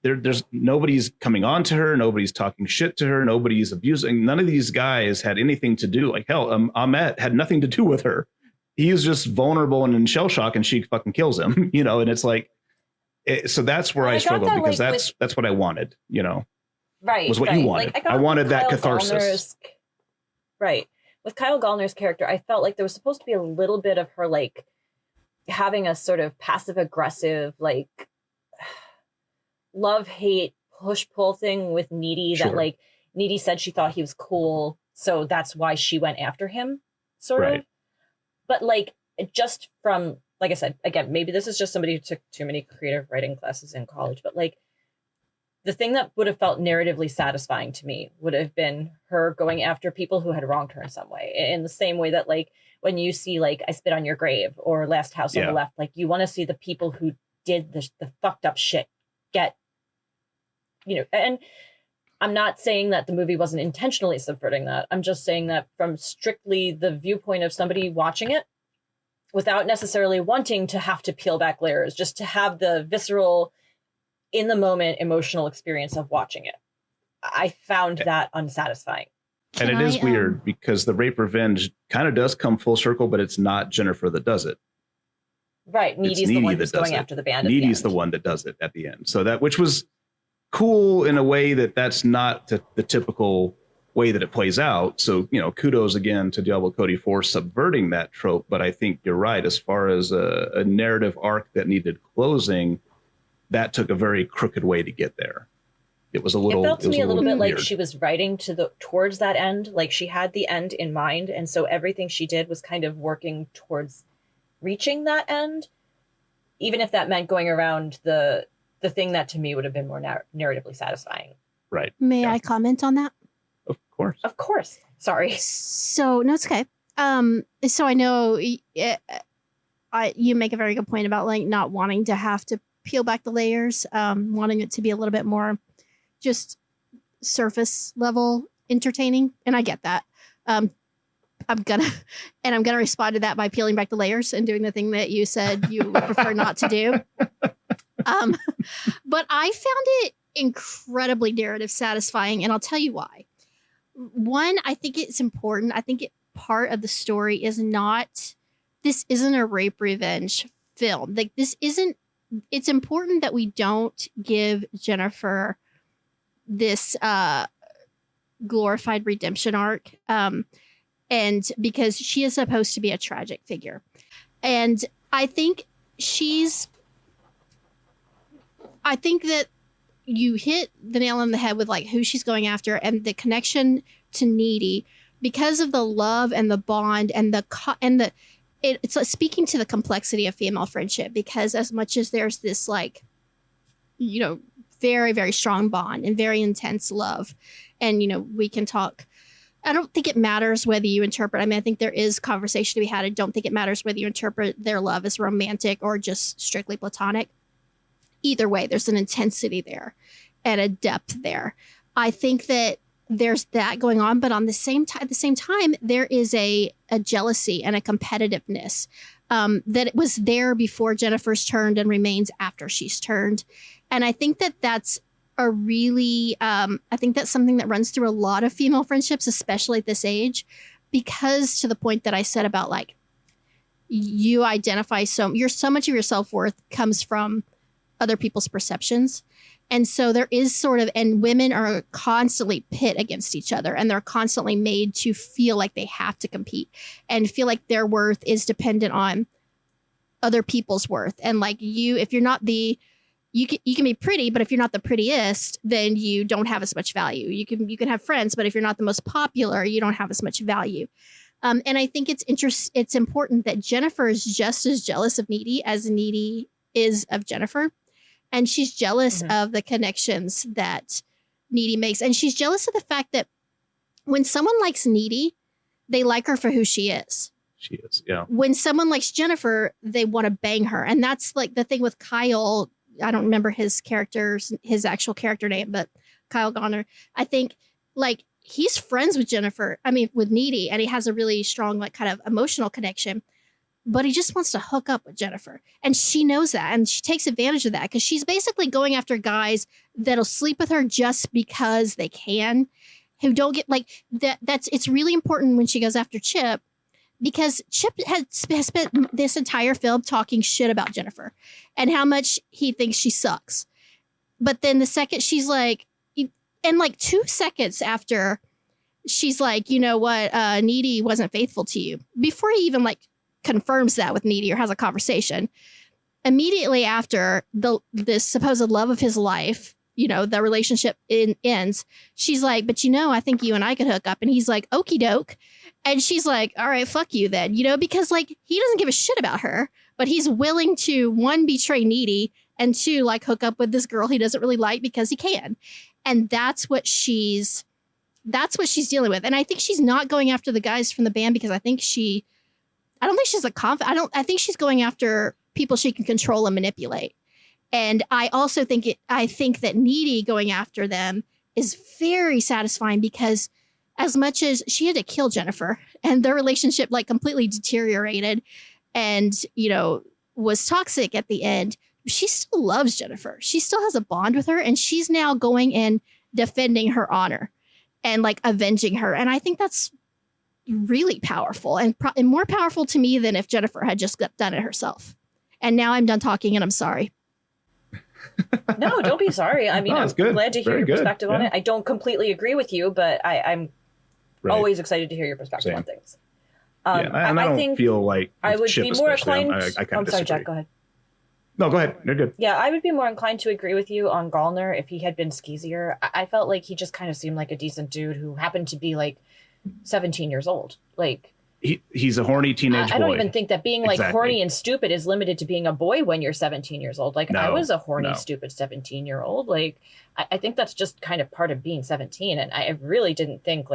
there's nobody's coming on to her, nobody's talking shit to her, nobody's abusing. None of these guys had anything to do. Like hell, Ahmet had nothing to do with her. He's just vulnerable and in shell shock, and she fucking kills him. You know, and it's like, so that's where I struggle because that's what I wanted. You know, was what you wanted. Like, I wanted that catharsis. Right. With Kyle Gallner's character, I felt like there was supposed to be a little bit of her like having a sort of passive aggressive, like love hate push pull thing with Needy. That like Needy said she thought he was cool, so that's why she went after him, sort of. But like just from, like I said, again, maybe this is just somebody who took too many creative writing classes in college, but like the thing that would have felt narratively satisfying to me would have been her going after people who had wronged her in some way, in the same way that like when you see like I Spit on Your Grave or Last House on the Left, like you want to see the people who did the fucked up shit get, you know. And I'm not saying that the movie wasn't intentionally subverting that. I'm just saying that from strictly the viewpoint of somebody watching it without necessarily wanting to have to peel back layers, just to have the visceral, in the moment emotional experience of watching it, I found that unsatisfying. And it is weird because the rape revenge kind of does come full circle, but it's not Jennifer that does it. Right. Needy's the one who's going after the band. Needy's the one that does it at the end. So that, which was cool in a way that's not the typical way that it plays out. So, you know, kudos again to Diablo Cody for subverting that trope. But I think you're right. As far as a narrative arc that needed closing, that took a very crooked way to get there. It was a little. It felt to me a little bit weird. Like she was writing towards that end, like she had the end in mind, and so everything she did was kind of working towards reaching that end, even if that meant going around the thing that to me would have been more narratively satisfying. Right. May I comment on that? Of course. Of course. Sorry. So no, it's okay. So I know you make a very good point about like not wanting to have to peel back the layers, wanting it to be a little bit more just surface level entertaining, and I get that. I'm gonna respond to that by peeling back the layers and doing the thing that you said you would prefer not to do. But I found it incredibly narrative satisfying, and I'll tell you why. One, I think it's important. I think part of the story is this isn't a rape revenge film. Like this isn't. It's important that we don't give Jennifer this glorified redemption arc, and because she is supposed to be a tragic figure, and I think that you hit the nail on the head with like who she's going after and the connection to Needy because of the love and the bond and it's like speaking to the complexity of female friendship, because as much as there's this like, you know, very, very strong bond and very intense love. And, you know, we can talk I don't think it matters whether you interpret. I mean, I think there is conversation to be had. I don't think it matters whether you interpret their love as romantic or just strictly platonic. Either way, there's an intensity there and a depth there. I think that there's that going on, but at the same time, there is a jealousy and a competitiveness that was there before Jennifer's turned and remains after she's turned. And I think that that's a really, I think that's something that runs through a lot of female friendships, especially at this age, because to the point that I said about like, you identify so much of your self-worth comes from other people's perceptions. And so there is sort of, and women are constantly pit against each other, and they're constantly made to feel like they have to compete and feel like their worth is dependent on other people's worth. And like if you're not you can be pretty, but if you're not the prettiest, then you don't have as much value. You can have friends, but if you're not the most popular, you don't have as much value. And I think it's important that Jennifer is just as jealous of Needy as Needy is of Jennifer. And she's jealous of the connections that Needy makes. And she's jealous of the fact that when someone likes Needy, they like her for who she is. She is, yeah. When someone likes Jennifer, they want to bang her. And that's like the thing with Kyle. I don't remember his actual character name, but Kyle Garner. I think like he's friends with with Needy, and he has a really strong like kind of emotional connection, but he just wants to hook up with Jennifer. And she knows that, and she takes advantage of that because she's basically going after guys that'll sleep with her just because they can, who don't get like that. It's really important when she goes after Chip, because Chip has spent this entire film talking shit about Jennifer and how much he thinks she sucks. But then the second she's like, and like 2 seconds after she's like, you know what, Needy wasn't faithful to you, before he even like confirms that with Needy or has a conversation, immediately after this supposed love of his life, the relationship ends, she's like, but I think you and I could hook up. And he's like, okie doke. And she's like, all right, fuck you then, because like he doesn't give a shit about her, but he's willing to, one, betray Needy, and two, like hook up with this girl he doesn't really like because he can. And that's what she's dealing with. And I think she's not going after the guys from the band because I don't think she's I think she's going after people she can control and manipulate. And I also think that Needy going after them is very satisfying, because as much as she had to kill Jennifer and their relationship like completely deteriorated and, was toxic at the end, she still loves Jennifer. She still has a bond with her, and she's now going and defending her honor and like avenging her. And I think that's really powerful and more powerful to me than if Jennifer had just done it herself. And now I'm done talking, and I'm sorry. No, don't be sorry. I mean, I'm glad to hear your perspective on it. I don't completely agree with you, but I'm always excited to hear your perspective on things. And I don't feel like I would be more inclined. I'm sorry, Jack, go ahead. No, go ahead. You're good. Yeah, I would be more inclined to agree with you on Gallner if he had been skeezier. I felt like he just kind of seemed like a decent dude who happened to be like 17 years old. Like he's a horny teenage boy. I don't even think that being like horny and stupid is limited to being a boy when you're 17 years old. Like I was a horny, stupid 17-year-old. Like I think that's just kind of part of being 17. And I really didn't think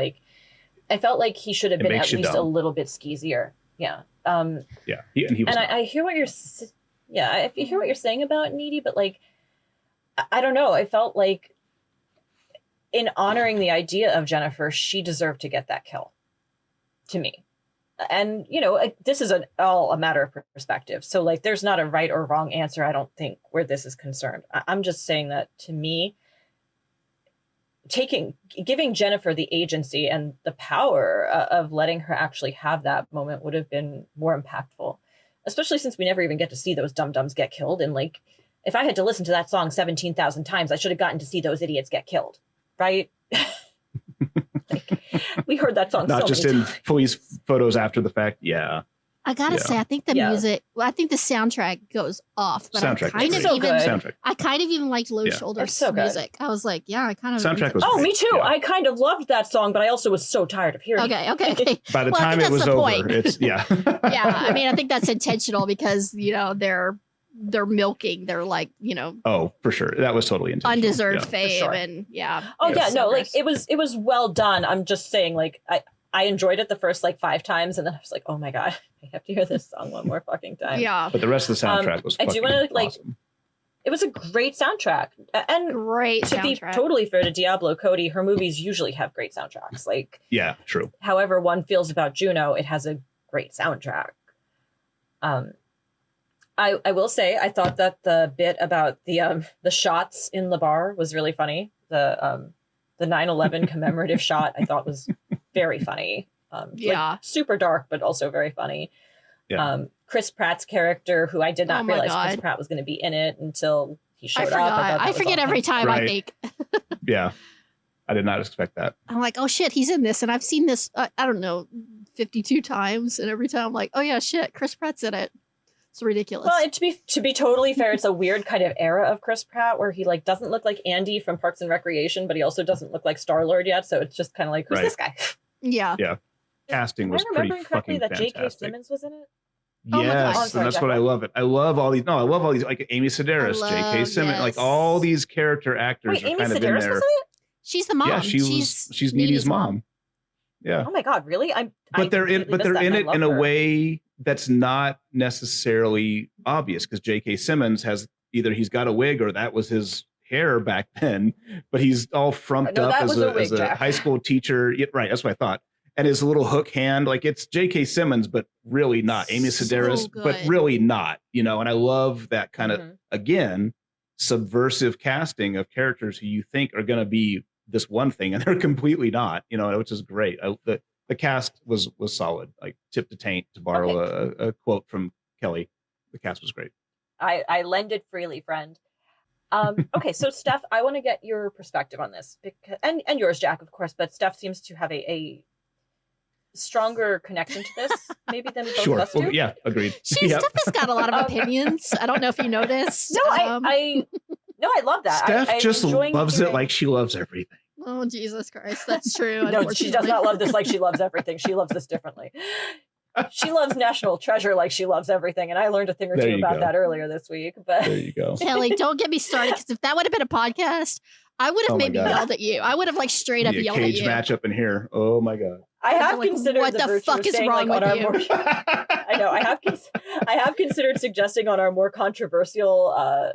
I felt like he should have been at least a little bit skeezier. Yeah. He was. And I hear what you're. Yeah, I hear what you're saying about Needy, but like, I don't know. I felt like in honoring the idea of Jennifer, she deserved to get that kill. To me. And, this is all a matter of perspective. So like, there's not a right or wrong answer, I don't think, where this is concerned. I'm just saying that to me, giving Jennifer the agency and the power of letting her actually have that moment would have been more impactful, especially since we never even get to see those dum-dums get killed. And like, if I had to listen to that song 17,000 times, I should have gotten to see those idiots get killed. Right. We heard that song not just in police photos after the fact. Yeah. I gotta say, I think the music, I think the soundtrack goes off, but I kind of even liked Low Shoulders music. I was like, I kind of soundtrack was me too. Yeah. I kind of loved that song, but I also was so tired of hearing it. Okay. By the time it was over, it's I mean, I think that's intentional because, they're they're milking their like, Oh, for sure. That was totally intentional. undeserved Yeah. fame sure. and Oh it yeah, was no, so like gross. it was well done. I'm just saying, like I enjoyed it the first like 5 times, and then I was like, oh my god, I have to hear this song one more fucking time. Yeah, But the rest of the soundtrack was I do fucking wanna, like, awesome. It was a great soundtrack, and great to be soundtrack. totally fair to Diablo Cody, her movies usually have great soundtracks. Like, Yeah, true. however one feels about Juno, it has a great soundtrack. I will say I thought that the bit about the shots in the bar was really funny. The 9/11 commemorative shot I thought was very funny. Yeah. Like, super dark, but also very funny. Yeah. Chris Pratt's character, who I did not Oh my realize Chris God. Pratt was going to be in it until he showed I up. forgot. thought that I was forget all every him. time. I Right. think Yeah. I did not expect that. I'm like, oh shit, he's in this, and I've seen this. I don't know, 52 times, and every time I'm like, oh yeah, shit, Chris Pratt's in it. It's ridiculous. Well, and to be totally fair, it's a weird kind of era of Chris Pratt where he like doesn't look like Andy from Parks and Recreation, but he also doesn't look like Star-Lord yet. So it's just kind of like, who's Right. this guy? yeah. Casting Am I was pretty remembering correctly fucking that J.K. fantastic. Simmons was in it? Oh my God. Yes, Oh, I'm and sorry, that's Jack, what I what? love it. I love all these. No, I love all these, like Amy Sedaris, J.K. love- Simmons, like yes. all these character actors Wait, are Amy kind of in Sedaris was there. in it? She's the mom. Yeah, she's Needy's mom. Yeah, Oh my god, really? I but they're in completely missed that, it and I in love a her. way that's not necessarily obvious because J.K. Simmons has either he's got a wig or that was his hair back then, but he's all frumped No, up that as was a wig, as a Jack. high school teacher. Yeah, right, that's what I thought. And his little hook hand, like it's J.K. Simmons, but really not Amy So Sedaris, but good. really not. And I love that kind of Mhm. again subversive casting of characters who you think are going to be this one thing and they're completely not. Which is great. The cast was solid, like tip to taint, to borrow a quote from Kelly. The cast was great. I lend it freely, friend. Okay, so Steph, I want to get your perspective on this, because, and yours, Jack, of course, but Steph seems to have a stronger connection to this, maybe than both Sure. of us do. Well, yeah, agreed. Steph Yep. has got a lot of opinions. I don't know if you noticed. No, I love that. Steph I'm just enjoying loves hearing- it like she loves everything. Oh Jesus Christ, that's true. No, she does not love this like she loves everything. She loves this differently. She loves National Treasure like she loves everything, and I learned a thing or There two you about go. that earlier this week. But There you go. Kelly, don't get me started, because if that would have been a podcast, I would have Oh my maybe God. yelled at you. I would have like straight up Be a yelled at cage you. match up in here. Oh my god. I have Like, considered what the virtue fuck of is saying, wrong like, on with our you? more, I know I have considered suggesting on our more controversial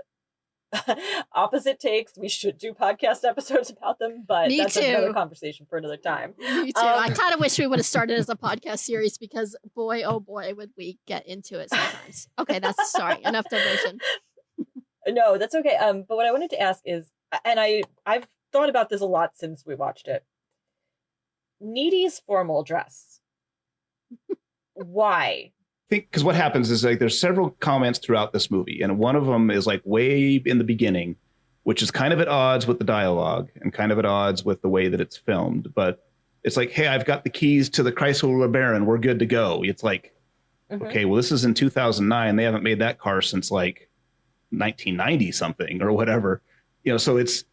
opposite takes we should do podcast episodes about them, but Me that's too. another conversation for another time. Me too. I kind of wish we would have started as a podcast series, because boy, oh boy, would we get into it sometimes. Okay, that's sorry. Enough diversion. No, that's okay. But what I wanted to ask is, and I've thought about this a lot since we watched it. Needy's formal dress. Why? Think because what happens is like there's several comments throughout this movie, and one of them is like way in the beginning, which is kind of at odds with the dialogue and kind of at odds with the way that it's filmed. But it's like, hey, I've got the keys to the Chrysler LeBaron. We're good to go. It's like, okay, well, this is in 2009. They haven't made that car since like 1990 something or whatever. So it's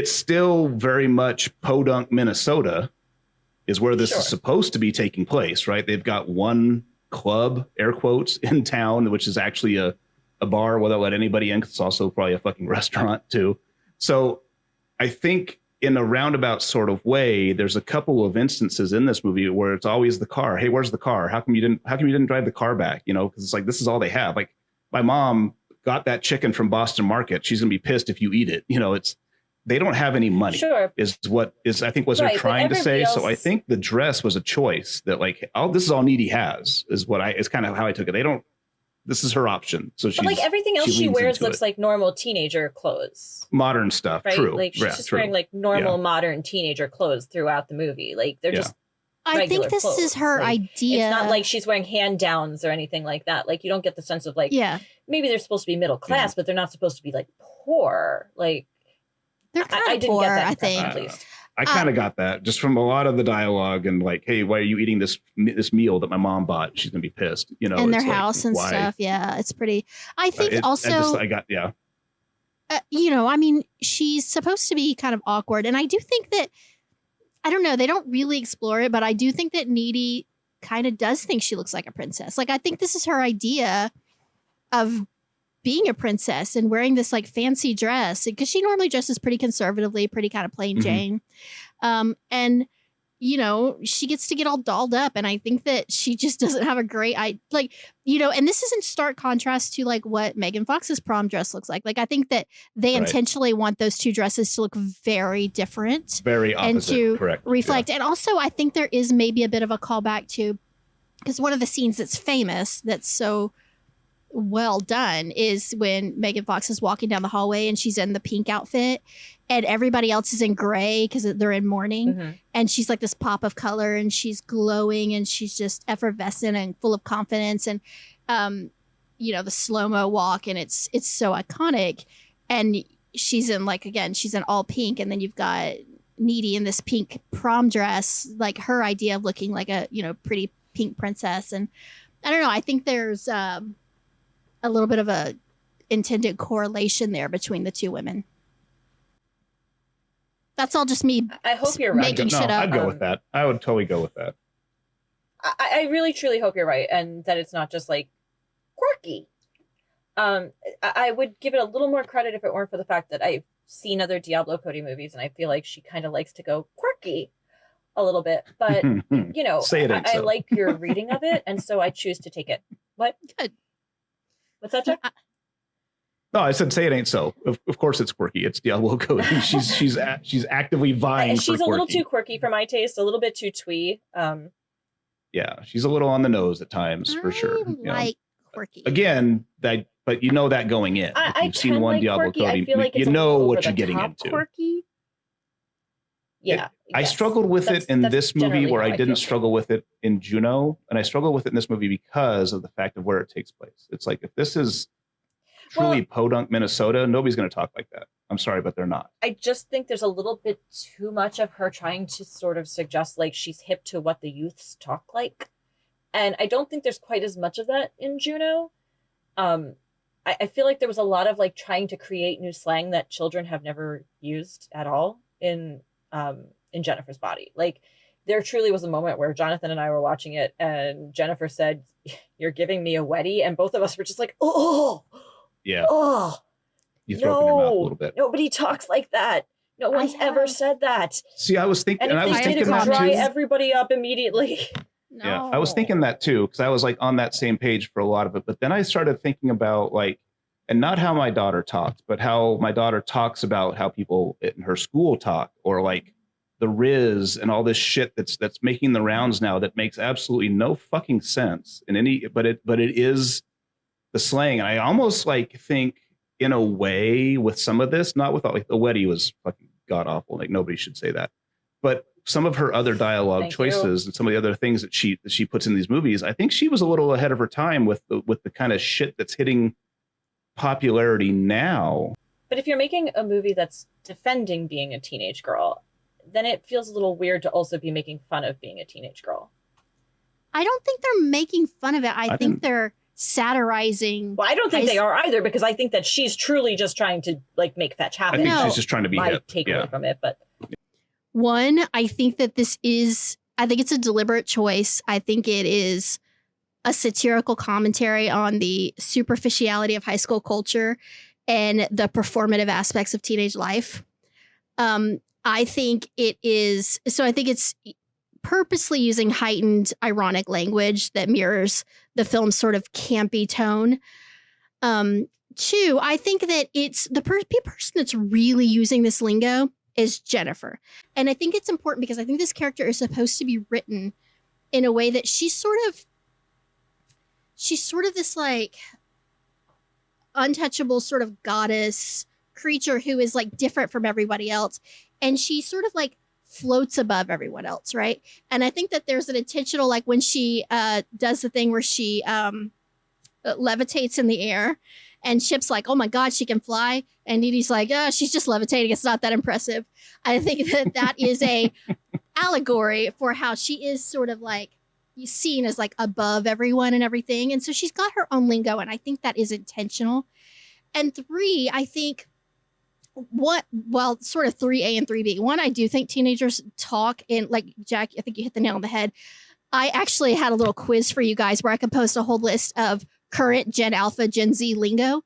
still very much Podunk, Minnesota, is where this Sure. is supposed to be taking place, right? They've got one club, air quotes, in town, which is actually a bar where they'll let anybody in, 'cause it's also probably a fucking restaurant too. So I think in a roundabout sort of way, there's a couple of instances in this movie where it's always the car. Hey, where's the car? How come you didn't drive the car back? Because it's like, this is all they have. Like, my mom got that chicken from Boston Market. She's gonna be pissed if you eat it. They don't have any money. Sure. Is what is I think was Right, they're but trying to say. everybody So I else- think the dress was a choice that like, this is all Needy has, is kind of how I took it. This is her option. So she's But like everything else she leans wears into looks it. like normal teenager clothes. Modern stuff. Right? True. Like she's Yeah, just true. wearing like normal Yeah. modern teenager clothes throughout the movie. Like they're Yeah. just I think regular this is clothes. her Like, idea. It's not like she's wearing hand downs or anything like that. Like you don't get the sense of like yeah, maybe they're supposed to be middle class, but they're not supposed to be like poor. Like they're kind I of didn't poor. get that I impression, think. at least. I kind of got that just from a lot of the dialogue and like, hey, why are you eating this meal that my mom bought? She's gonna be pissed. in their it's like, house and why? stuff. Yeah, it's pretty. I think also, I got yeah. I mean, she's supposed to be kind of awkward, and I do think that, I don't know, they don't really explore it, but I do think that Needy kind of does think she looks like a princess. Like, I think this is her idea of being a princess and wearing this like fancy dress, because she normally dresses pretty conservatively, pretty kind of plain Jane. And you know, she gets to get all dolled up. And I think that she just doesn't have a great, and this is in stark contrast to like what Megan Fox's prom dress looks like. Like, I think that they intentionally want those two dresses to look very different. Very opposite, and to correct. reflect. Yeah. And also, I think there is maybe a bit of a callback to, because one of the scenes that's famous, that's so well done, is when Megan Fox is walking down the hallway and she's in the pink outfit and everybody else is in gray because they're in mourning, and she's like this pop of color and she's glowing and she's just effervescent and full of confidence, and the slow-mo walk, and it's so iconic. And she's in she's in all pink, and then you've got Needy in this pink prom dress, like her idea of looking like a pretty pink princess. And I don't know, I think there's a little bit of a intended correlation there between the two women. That's all just me. I hope you're right. Making shit up. I'd go with that. I would totally go with that. I really truly hope you're right, and that it's not just like quirky. I would give it a little more credit if it weren't for the fact that I've seen other Diablo Cody movies, and I feel like she kind of likes to go quirky a little bit. But Say it I like your reading of it, and so I choose to take it. What? Good. What's that, Jack? No, I said say it ain't so. Of course it's quirky. It's Diablo Cody. She's actively vying for She's quirky. a little too quirky for my taste, a little bit too twee. Yeah, she's a little on the nose at times, for sure. Like quirky. Again, but you know that going in. If you've seen one Diablo quirky. Cody, I feel like you know what you're getting into. Quirky. Yeah. I struggled with it in this movie where I didn't struggle with it in Juno, and I struggle with it in this movie because of the fact of where it takes place. It's like, if this is truly Podunk, Minnesota, nobody's going to talk like that. I'm sorry, but they're not. I just think there's a little bit too much of her trying to sort of suggest like she's hip to what the youths talk like. And I don't think there's quite as much of that in Juno. I feel like there was a lot of like trying to create new slang that children have never used at all in Jennifer's Body. Like, there truly was a moment where Jonathan and I were watching it and Jennifer said, "You're giving me a wetty," and both of us were just like, "Oh, yeah, oh, you throw up in your mouth a little bit." Nobody talks like that. No one's ever said that. See, I was thinking, and I was thinking that dry everybody up immediately. No. Yeah, I was thinking that too, because I was like on that same page for a lot of it. But then I started thinking about like, and not how my daughter talks, but how my daughter talks about how people in her school talk, or like the Riz and all this shit that's making the rounds now that makes absolutely no fucking sense in any, but it is the slang. And I almost like think in a way with some of this, not with all, like the Weddy was fucking god awful, like nobody should say that, but some of her other dialogue choices and some of the other things that she puts in these movies, I think she was a little ahead of her time with the kind of shit that's hitting popularity now. But if you're making a movie that's defending being a teenage girl, then it feels a little weird to also be making fun of being a teenage girl. I don't think they're making fun of it. I think they're satirizing. Well, I don't think they are either, because I think that she's truly just trying to like make fetch happen. I think she's just trying to be hip. Take away from it, but one, I think that I think it's a deliberate choice. I think it is a satirical commentary on the superficiality of high school culture and the performative aspects of teenage life. I think it is. So I think it's purposely using heightened ironic language that mirrors the film's sort of campy tone. Two, I think that it's the person that's really using this lingo is Jennifer. And I think it's important because I think this character is supposed to be written in a way that she's sort of this like untouchable sort of goddess creature who is like different from everybody else. And she sort of like floats above everyone else, right? And I think that there's an intentional, like when she does the thing where she levitates in the air, and Chip's like, "Oh my God, she can fly." And Needy's like, "Oh, she's just levitating. It's not that impressive." I think that is a allegory for how she is sort of like seen as like above everyone and everything. And so she's got her own lingo. And I think that is intentional. And three, I think sort of 3A and 3B. One, I do think teenagers talk in, like, Jack, I think you hit the nail on the head. I actually had a little quiz for you guys where I composed a whole list of current Gen Alpha, Gen Z lingo.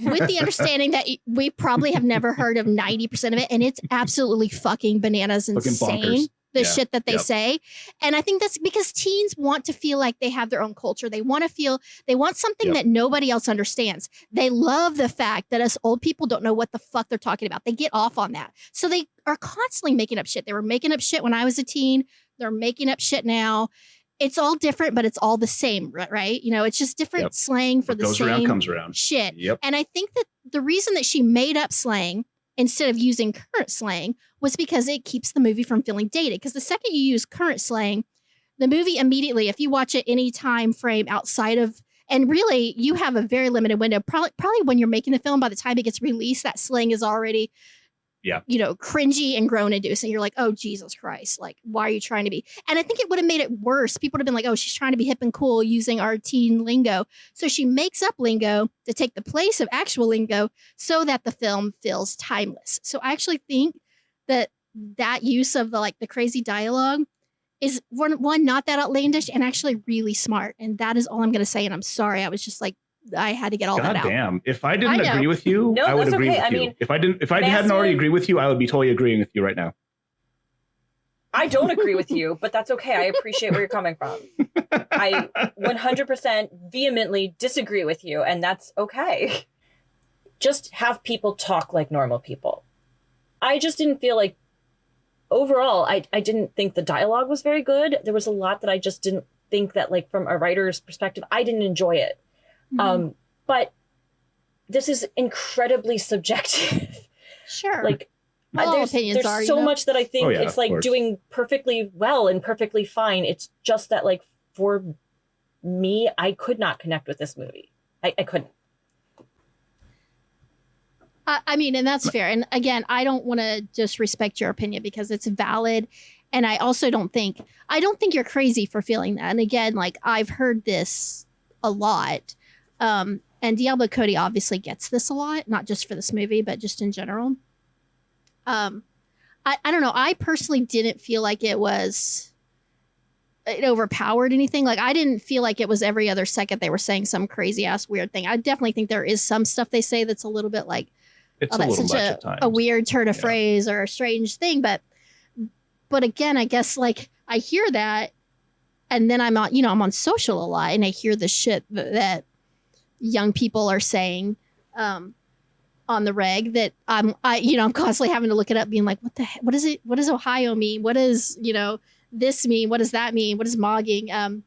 with the understanding that we probably have never heard of 90% of it, and it's absolutely fucking bananas insane. The shit that they say. And I think that's because teens want to feel like they have their own culture. They want something that nobody else understands. They love the fact that us old people don't know what the fuck they're talking about. They get off on that. So they are constantly making up shit. They were making up shit when I was a teen. They're making up shit now. It's all different, but it's all the same, right? You know, it's just different slang for the same around, comes around. Shit. Yep. And I think that the reason that she made up slang instead of using current slang was because it keeps the movie from feeling dated. Because the second you use current slang, the movie immediately, if you watch it any time frame outside of, and really you have a very limited window, probably when you're making the film, by the time it gets released, that slang is already, you know, cringy and groan inducing. You're like, oh, Jesus Christ. Like, why are you trying to be? And I think it would have made it worse. People would have been like, oh, she's trying to be hip and cool using our teen lingo. So she makes up lingo to take the place of actual lingo so that the film feels timeless. So I actually think that use of the crazy dialogue is one, not that outlandish and actually really smart. And that is all I'm going to say. And I'm sorry. I was just like, I had to get all that out. God damn. If I didn't agree with you, no, I would agree with you. Mean, if I hadn't already agreed with you, I would be totally agreeing with you right now. I don't agree with you, but that's okay. I appreciate where you're coming from. I 100% vehemently disagree with you, and that's okay. Just have people talk like normal people. I just didn't feel like, overall, I didn't think the dialogue was very good. There was a lot that I just didn't think that, like, from a writer's perspective, I didn't enjoy it. But this is incredibly subjective. Sure. Like, there's are, so much that I think it's like course. doing perfectly well and perfectly fine. It's just that, like, for me, I could not connect with this movie. I couldn't. I mean, and that's fair. And again, I don't want to disrespect your opinion because it's valid. And I also don't think you're crazy for feeling that. And again, like, I've heard this a lot. And Diablo Cody obviously gets this a lot, not just for this movie, but just in general. I don't know. I personally didn't feel like it overpowered anything. Like, I didn't feel like it was every other second they were saying some crazy ass weird thing. I definitely think there is some stuff they say that's a little bit like, it's that's such a weird turn of phrase or a strange thing. But again, I guess, like, I hear that, and then I'm on social a lot, and I hear the shit that young people are saying on the reg that I'm constantly having to look it up, being like, what is it? What does Ohio mean? What does, this mean? What does that mean? What is mogging? And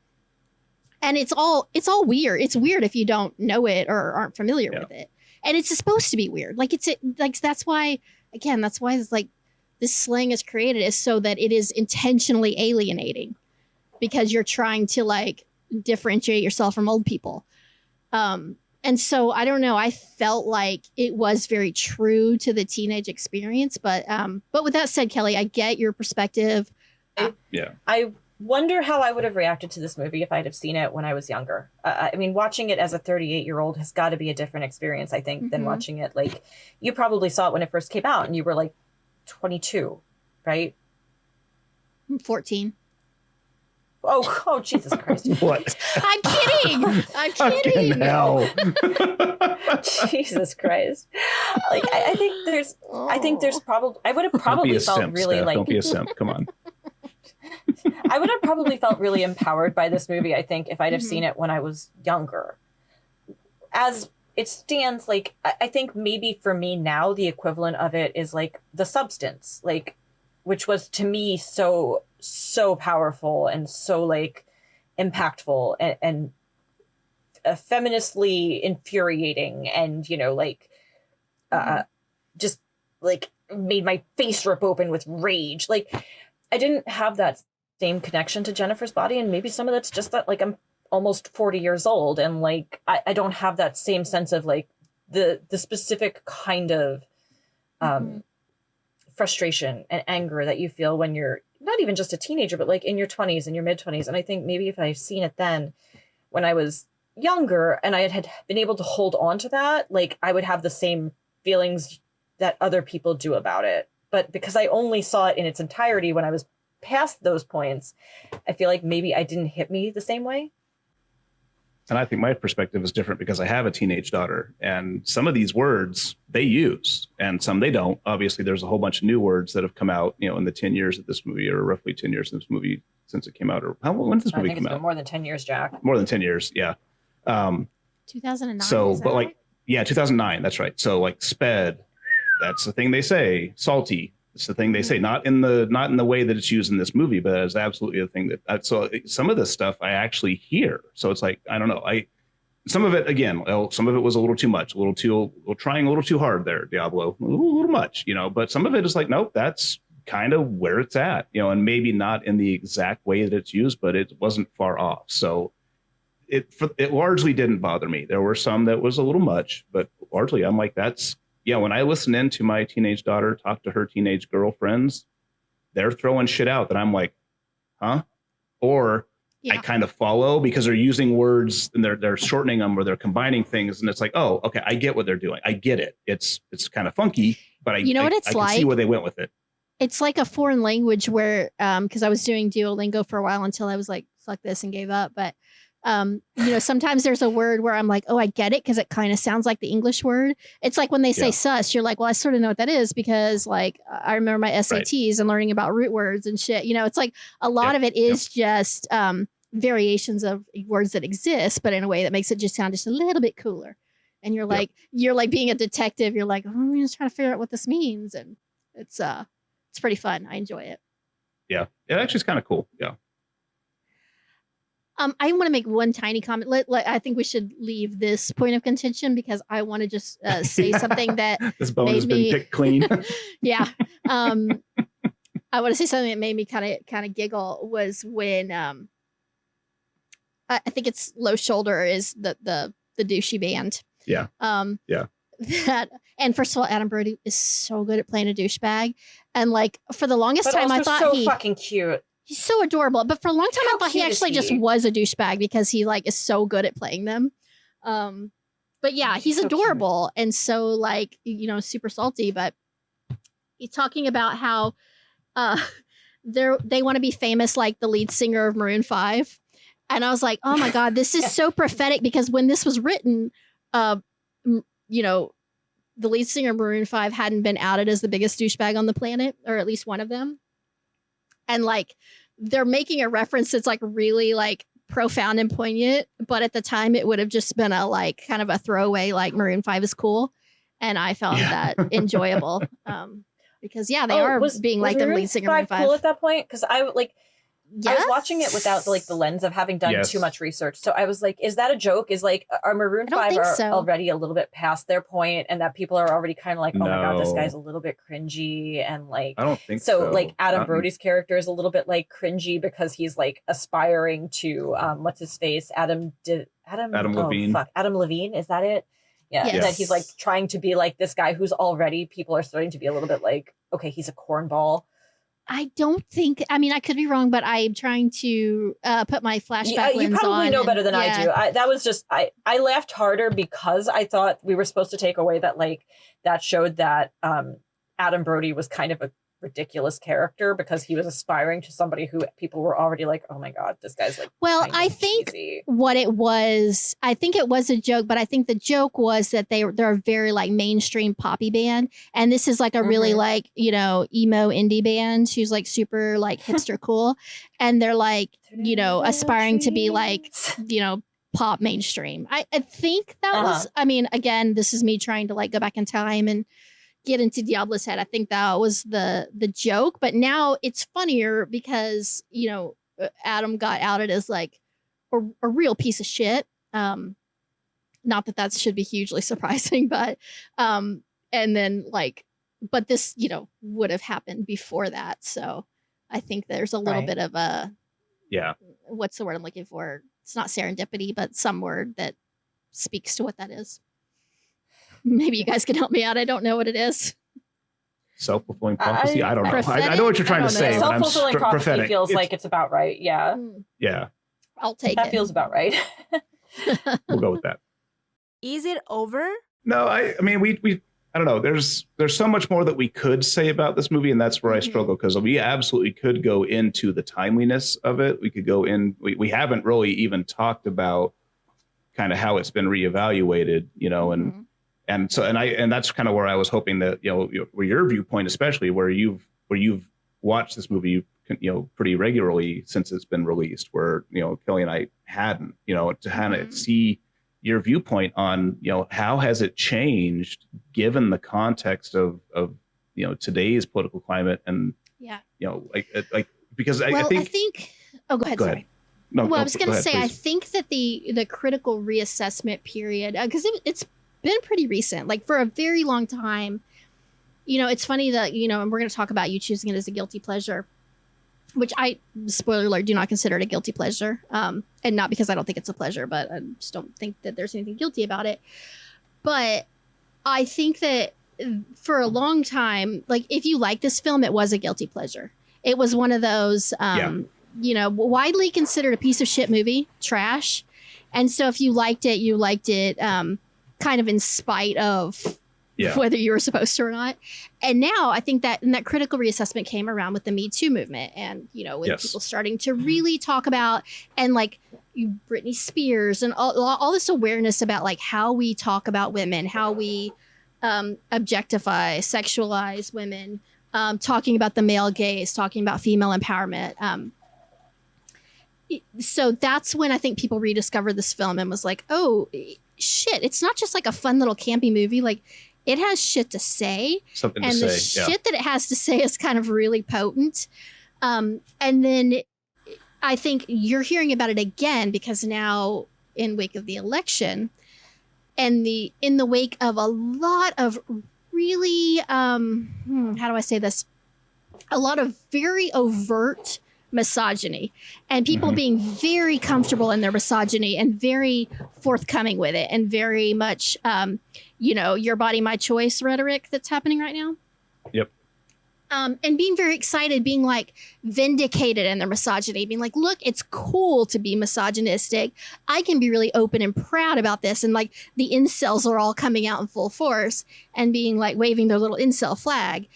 it's all weird. It's weird if you don't know it or aren't familiar with it. And it's supposed to be weird. Like, that's why it's like this slang is created is so that it is intentionally alienating because you're trying to, like, differentiate yourself from old people. And so I don't know. I felt like it was very true to the teenage experience, but with that said, Kelly, I get your perspective. I wonder how I would have reacted to this movie if I'd have seen it when I was younger. I mean, watching it as a 38-year-old has got to be a different experience, I think, than watching it. Like, you probably saw it when it first came out and you were like 22, right? 14. Oh, Jesus Christ. What? I'm kidding. I'm kidding. Hell. Jesus Christ. Like, I think there's probably, I would have probably felt simp, really Steph. like, don't be a simp. Come on. I would have probably felt really empowered by this movie, I think, if I'd have seen it when I was younger. As it stands, like, I think maybe for me now, the equivalent of it is like The Substance, like, which was to me so powerful and so, like, impactful and feministly infuriating and, just, like, made my face rip open with rage. Like, I didn't have that same connection to Jennifer's Body, and maybe some of that's just that, like, I'm almost 40 years old and, like, I don't have that same sense of, like, the specific kind of frustration and anger that you feel when you're not even just a teenager, but, like, in your 20s and your mid 20s. And I think maybe if I've seen it then when I was younger and I had been able to hold on to that, like, I would have the same feelings that other people do about it. But because I only saw it in its entirety when I was past those points, I feel like maybe I didn't hit me the same way. And I think my perspective is different because I have a teenage daughter, and some of these words they use and some they don't. Obviously, there's a whole bunch of new words that have come out, in the 10 years of this movie, or roughly 10 years in this movie since it came out. Or when did this movie come out? I think it's been more than 10 years, Jack. More than 10 years, yeah. 2009. So, but like, yeah, 2009. That's right. So like sped, that's the thing they say. Salty, it's the thing they say. Not in the way that it's used in this movie, but it's absolutely the thing that. So some of this stuff I actually hear. So it's like, I don't know. Some of it again. Some of it was a little too much, trying a little too hard there, Diablo, a little much, But some of it is like, nope, that's kind of where it's at, and maybe not in the exact way that it's used, but it wasn't far off. So it largely didn't bother me. There were some that was a little much, but largely I'm like, that's. Yeah, when I listen in to my teenage daughter talk to her teenage girlfriends, they're throwing shit out that I'm like, huh? Or I kind of follow because they're using words and they're shortening them or they're combining things. And it's like, oh, okay, I get what they're doing. I get it. It's kind of funky, but I can see where they went with it. It's like a foreign language where, because I was doing Duolingo for a while until I was like, fuck this and gave up. But sometimes there's a word where I'm like, oh, I get it because it kind of sounds like the English word. It's like when they say sus, you're like, well, I sort of know what that is because like I remember my SATs and learning about root words and shit. It's like a lot of it is just variations of words that exist, but in a way that makes it just sound just a little bit cooler. And you're like being a detective. You're like, oh, I'm just trying to figure out what this means, and it's pretty fun. I enjoy it. Yeah, it actually is kind of cool. Yeah. I want to make one tiny comment. I think we should leave this point of contention because I want to just say something that this bone has been picked clean. Yeah. I want to say something that made me kind of giggle was when I think it's Low Shoulder is the douchey band. Yeah. Yeah. And first of all, Adam Brody is so good at playing a douchebag, and like for the longest time, I thought so fucking cute. He's so adorable. But for a long time, I thought he actually just was a douchebag because he like is so good at playing them. But yeah, he's so adorable cute. And so like, super salty. But he's talking about how they want to be famous like the lead singer of Maroon 5. And I was like, oh my God, this is so prophetic because when this was written, the lead singer of Maroon 5 hadn't been outed as the biggest douchebag on the planet, or at least one of them. And like they're making a reference that's like really like profound and poignant, but at the time it would have just been a like kind of a throwaway like Maroon 5 is cool, and I found that enjoyable because they are being like the lead singer of Maroon 5 cool at that point because I was watching it without like the lens of having done too much research. So I was like, is that a joke? Is like our Maroon 5 already a little bit past their point and that people are already kind of like, oh my God, this guy's a little bit cringy. And like, I don't think so. Like Adam Brody's character is a little bit like cringy because he's like aspiring to, what's his face? Adam Levine. Adam Levine. Is that it? Yeah. Yes. That he's like trying to be like this guy who's already, people are starting to be a little bit like, okay, he's a cornball. I don't think, I could be wrong, but I'm trying to put my flashback lens on. You probably know better than I do. That was just, I laughed harder because I thought we were supposed to take away that like, that showed that Adam Brody was kind of a ridiculous character because he was aspiring to somebody who people were already like, oh my God, this guy's like, well, I think cheesy. What it was, I think it was a joke, but I think the joke was that they're a very like mainstream poppy band. And this is like a really like, emo indie band who's like super like hipster cool. And they're like, aspiring to be like, pop mainstream. I think that was, again, this is me trying to like go back in time and get into Diablo's head. I think that was the joke, but now it's funnier because Adam got outed as like a real piece of shit. Not that should be hugely surprising, but and then like, but this would have happened before that. So I think there's a little bit of a what's the word I'm looking for? It's not serendipity, but some word that speaks to what that is. Maybe you guys can help me out. I don't know what it is. Self-fulfilling prophecy? I don't know. I know what you're trying to say. Self-fulfilling prophecy feels like it's about right. Yeah. Yeah. I'll take it. That feels about right. We'll go with that. Is it over? No, I mean, we I don't know. There's so much more that we could say about this movie, and that's where I struggle because we absolutely could go into the timeliness of it. We could go in. We haven't really even talked about kind of how it's been reevaluated, and that's kind of where I was hoping that, where your viewpoint, especially where you've watched this movie, pretty regularly since it's been released, where, Kelly and I hadn't, to kind of see your viewpoint on, how has it changed given the context of today's political climate, and because I think oh, go ahead. Go Sorry. ahead. No, well, I was going to say, please. I think that the critical reassessment period, because it's been pretty recent, like for a very long time. It's funny that, and we're going to talk about you choosing it as a guilty pleasure, which I, spoiler alert, do not consider it a guilty pleasure. And not because I don't think it's a pleasure, but I just don't think that there's anything guilty about it. But I think that for a long time, like if you like this film, it was a guilty pleasure. It was one of those, widely considered a piece of shit movie, trash. And so if you liked it, kind of in spite of whether you were supposed to or not. And now I think that critical reassessment came around with the Me Too movement, and with people starting to really talk about, and like Britney Spears and all this awareness about like how we talk about women, how we objectify, sexualize women, talking about the male gaze, talking about female empowerment. So that's when I think people rediscovered this film and was like, oh shit, it's not just like a fun little campy movie. Like, it has shit to say. Something and to the say. shit that it has to say is kind of really potent. And then I think you're hearing about it again because now, in wake of the election, and in the wake of a lot of really, how do I say this? A lot of very overt misogyny, and people being very comfortable in their misogyny and very forthcoming with it, and very much, your body, my choice rhetoric that's happening right now. Yep. And being very excited, being like vindicated in their misogyny, being like, look, it's cool to be misogynistic. I can be really open and proud about this. And like the incels are all coming out in full force and being like waving their little incel flag.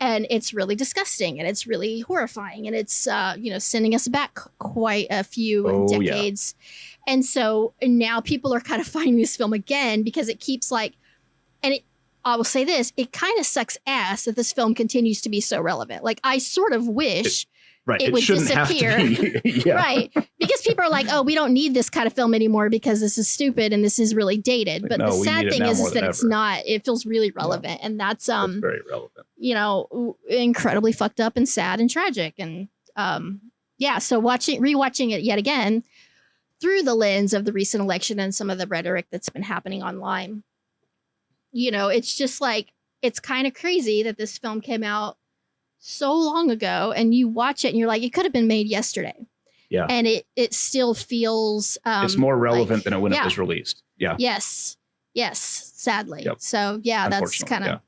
And it's really disgusting, and it's really horrifying, and it's, sending us back quite a few decades. Yeah. And so now people are kind of finding this film again because it keeps like, I will say this, it kind of sucks ass that this film continues to be so relevant. Like, I sort of wish it would disappear. Right. Because people are like, oh, we don't need this kind of film anymore because this is stupid and this is really dated. But the sad thing is that it's not. It feels really relevant. Yeah. And that's very relevant. Incredibly fucked up and sad and tragic. And so rewatching it yet again through the lens of the recent election and some of the rhetoric that's been happening online. It's just like, it's kind of crazy that this film came out so long ago, and you watch it and you're like, it could have been made yesterday. Yeah. And it still feels it's more relevant than when it was released. Yeah. Yes, sadly. Yep. So that's kind of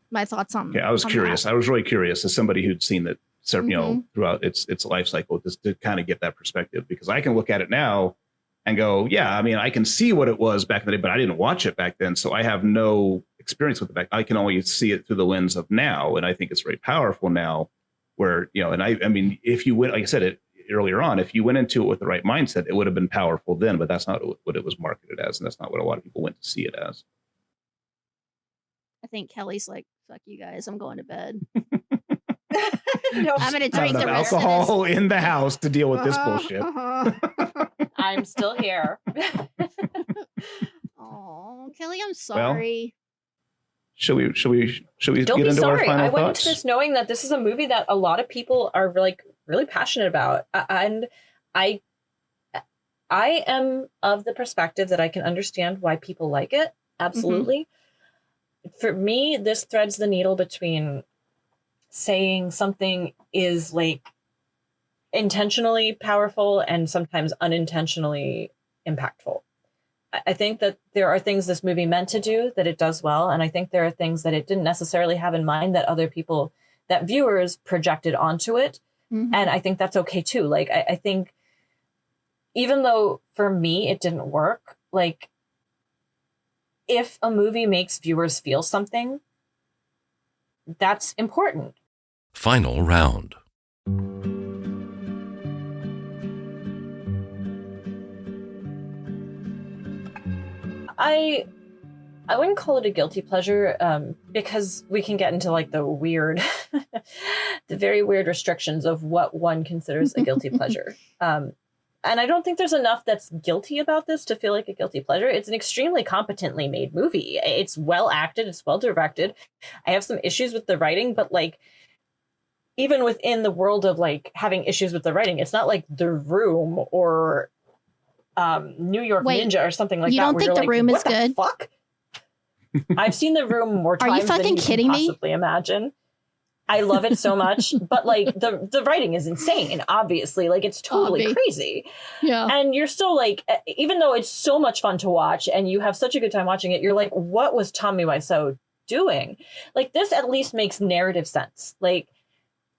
my thoughts on. I was curious. I was really curious, as somebody who'd seen it throughout its life cycle, just to kind of get that perspective, because I can look at it now and go, I can see what it was back in the day, but I didn't watch it back then, so I have no experience with it back. I can only see it through the lens of now, and I think it's very powerful now. Where and I mean, if you went, like I said it earlier on, if you went into it with the right mindset, it would have been powerful then. But that's not what it was marketed as, and that's not what a lot of people went to see it as. I think Kelly's like, "Fuck you guys, I'm going to bed." No, I'm going to drink the rest alcohol in the house to deal with this bullshit. I'm still here. Oh, Kelly, I'm sorry. Well, should we Don't get be into sorry. our final I went thoughts? into this knowing that this is a movie that a lot of people are like really passionate about, and I am of the perspective that I can understand why people like it. Absolutely. Mm-hmm. For me, this threads the needle between saying something is like intentionally powerful and sometimes unintentionally impactful. I think that there are things this movie meant to do that it does well. And I think there are things that it didn't necessarily have in mind that other people, that viewers projected onto it. Mm-hmm. And I think that's okay too. Like, I think even though for me, it didn't work, like if a movie makes viewers feel something, that's important. Final round. I wouldn't call it a guilty pleasure because we can get into like the weird, the very weird restrictions of what one considers a guilty pleasure. And I don't think there's enough that's guilty about this to feel like a guilty pleasure. It's an extremely competently made movie. It's well acted. It's well directed. I have some issues with the writing, but like, even within the world of like having issues with the writing, it's not like The Room or New York Ninja or something like that. You don't think The Room is good? Fuck? I've seen The Room more times than you can possibly imagine. I love it so much, but like the writing is insane, obviously. Like it's totally crazy. Yeah. And you're still like, even though it's so much fun to watch and you have such a good time watching it, you're like, what was Tommy Wiseau doing? Like this at least makes narrative sense. Like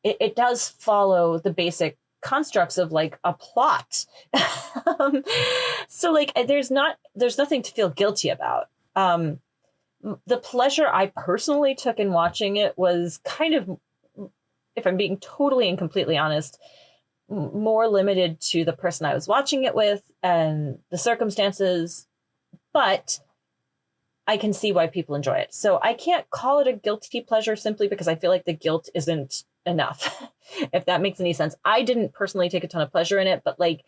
it does follow the basic constructs of like a plot. So like there's nothing to feel guilty about. The pleasure I personally took in watching it was kind of, if I'm being totally and completely honest, more limited to the person I was watching it with and the circumstances, but I can see why people enjoy it. So I can't call it a guilty pleasure simply because I feel like the guilt isn't enough, if that makes any sense. I didn't personally take a ton of pleasure in it, but like,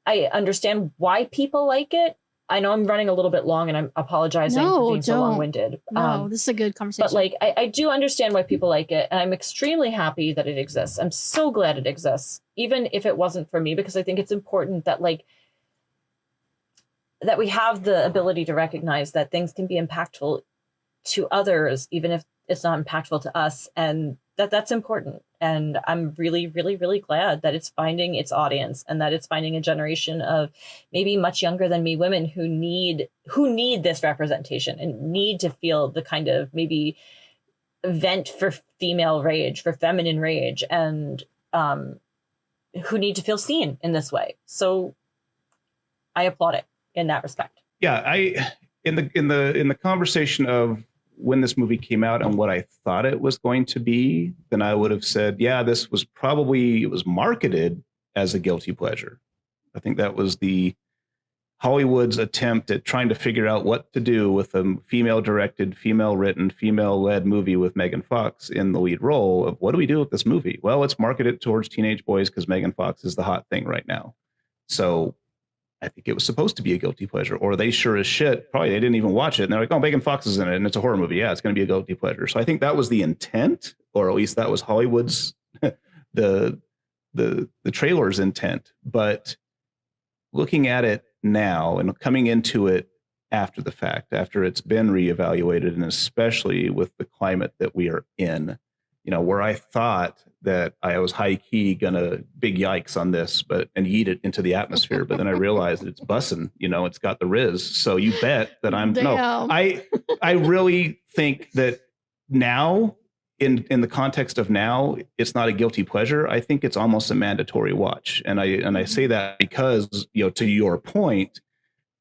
I understand why people like it. I know I'm running a little bit long and I'm apologizing for being so long-winded. No, this is a good conversation. But like, I do understand why people like it. And I'm extremely happy that it exists. I'm so glad it exists, even if it wasn't for me, because I think it's important that like, that we have the ability to recognize that things can be impactful to others, even if it's not impactful to us. And that's important. And I'm really, really, really glad that it's finding its audience and that it's finding a generation of maybe much younger than me women who need this representation and need to feel the kind of maybe vent for female rage, for feminine rage, and who need to feel seen in this way. So I applaud it in that respect. Yeah, in the conversation of when this movie came out and what I thought it was going to be, then I would have said, yeah, this was it was marketed as a guilty pleasure. I think that was the Hollywood's attempt at trying to figure out what to do with a female directed, female written, female led movie with Megan Fox in the lead role of what do we do with this movie? Well, let's market it towards teenage boys because Megan Fox is the hot thing right now. So I think it was supposed to be a guilty pleasure, or they sure as shit, probably they didn't even watch it. And they're like, oh, Megan Fox is in it and it's a horror movie. Yeah, it's going to be a guilty pleasure. So I think that was the intent, or at least that was Hollywood's, the trailer's intent. But looking at it now and coming into it after the fact, after it's been reevaluated, and especially with the climate that we are in, where I thought that I was high key gonna big yikes on this, and eat it into the atmosphere. But then I realized that it's bussin', it's got the Riz. So you bet that I really think that now in the context of now, it's not a guilty pleasure. I think it's almost a mandatory watch. And I say that because, to your point,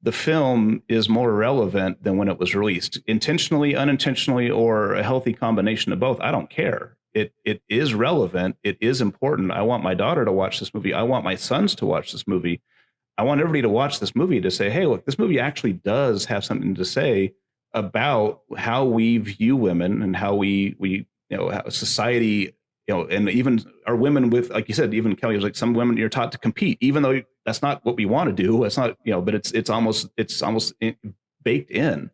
the film is more relevant than when it was released, intentionally, unintentionally, or a healthy combination of both. I don't care. It is relevant. It is important. I want my daughter to watch this movie. I want my sons to watch this movie. I want everybody to watch this movie to say, hey, look, this movie actually does have something to say about how we view women and how we how society, and even our women with, like you said, even Kelly was like, some women you're taught to compete, even though that's not what we want to do. It's not, but it's almost baked in.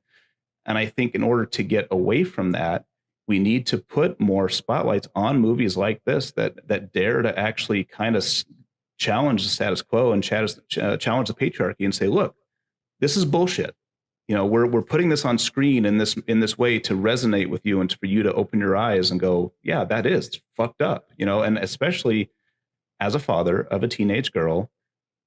And I think in order to get away from that, we need to put more spotlights on movies like this that dare to actually kind of challenge the status quo and challenge the patriarchy and say, look, this is bullshit. We're putting this on screen in this way to resonate with you and for you to open your eyes and go, yeah, that is fucked up. And especially as a father of a teenage girl,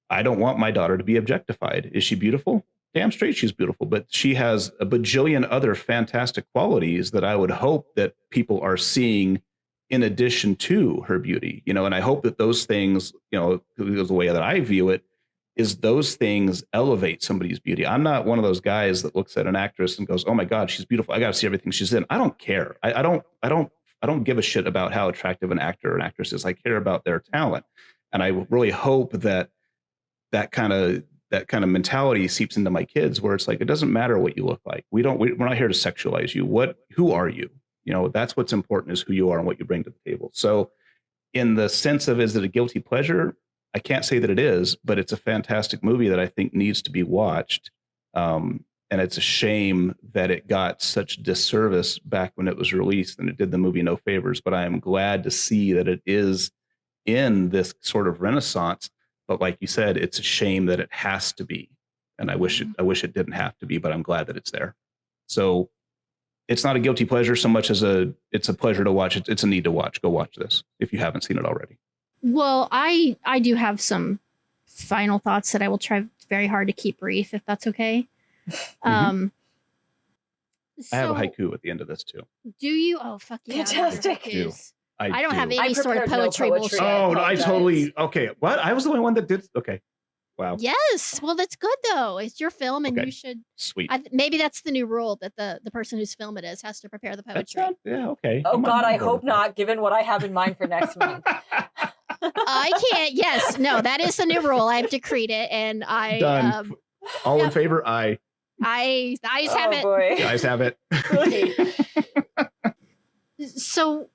I don't want my daughter to be objectified. Is she beautiful? Damn straight she's beautiful, but she has a bajillion other fantastic qualities that I would hope that people are seeing in addition to her beauty, and I hope that those things, the way that I view it is those things elevate somebody's beauty. I'm not one of those guys that looks at an actress and goes, oh my God, she's beautiful. I got to see everything she's in. I don't care. I don't give a shit about how attractive an actor or an actress is. I care about their talent. And I really hope that kind of that kind of mentality seeps into my kids, where it's like, it doesn't matter what you look like. We're not here to sexualize you. Who are you? You know, that's what's important, is who you are and what you bring to the table. So in the sense of, is it a guilty pleasure? I can't say that it is, but it's a fantastic movie that I think needs to be watched. And it's a shame that it got such disservice back when it was released, and it did the movie no favors. But I am glad to see that it is in this sort of renaissance. But like you said, it's a shame that it has to be. And I wish it didn't have to be, but I'm glad that it's there. So it's not a guilty pleasure so much as it's a pleasure to watch. It's a need to watch. Go watch this if you haven't seen it already. Well, I do have some final thoughts that I will try very hard to keep brief, if that's okay. I have a haiku at the end of this too. Do you? Oh, fuck yeah. Fantastic. I don't have any sort of poetry bullshit. Oh, no, I totally. Okay. What? I was the only one that did. Okay. Wow. Yes. Well, that's good though. It's your film, and you should. Sweet. Maybe that's the new rule, that the person whose film it is has to prepare the poetry. Yeah. Okay. Oh God, I hope not, given what I have in mind for next month. I can't. Yes. No, that is the new rule. I've decreed it, and I. Done. All in favor? Aye. The ayes have it. Boy. The ayes have it. So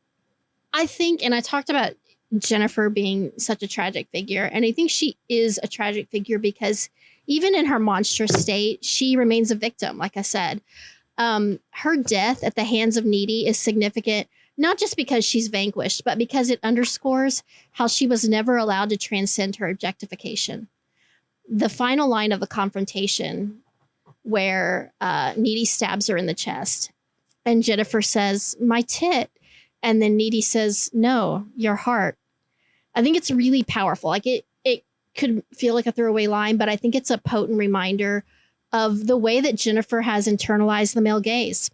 I think, and I talked about Jennifer being such a tragic figure, and I think she is a tragic figure because even in her monstrous state, she remains a victim. Like I said, her death at the hands of Needy is significant, not just because she's vanquished, but because it underscores how she was never allowed to transcend her objectification. The final line of the confrontation, where Needy stabs her in the chest, and Jennifer says, "My tit," and then Needy says, "No, your heart." I think it's really powerful. Like it could feel like a throwaway line, but I think it's a potent reminder of the way that Jennifer has internalized the male gaze.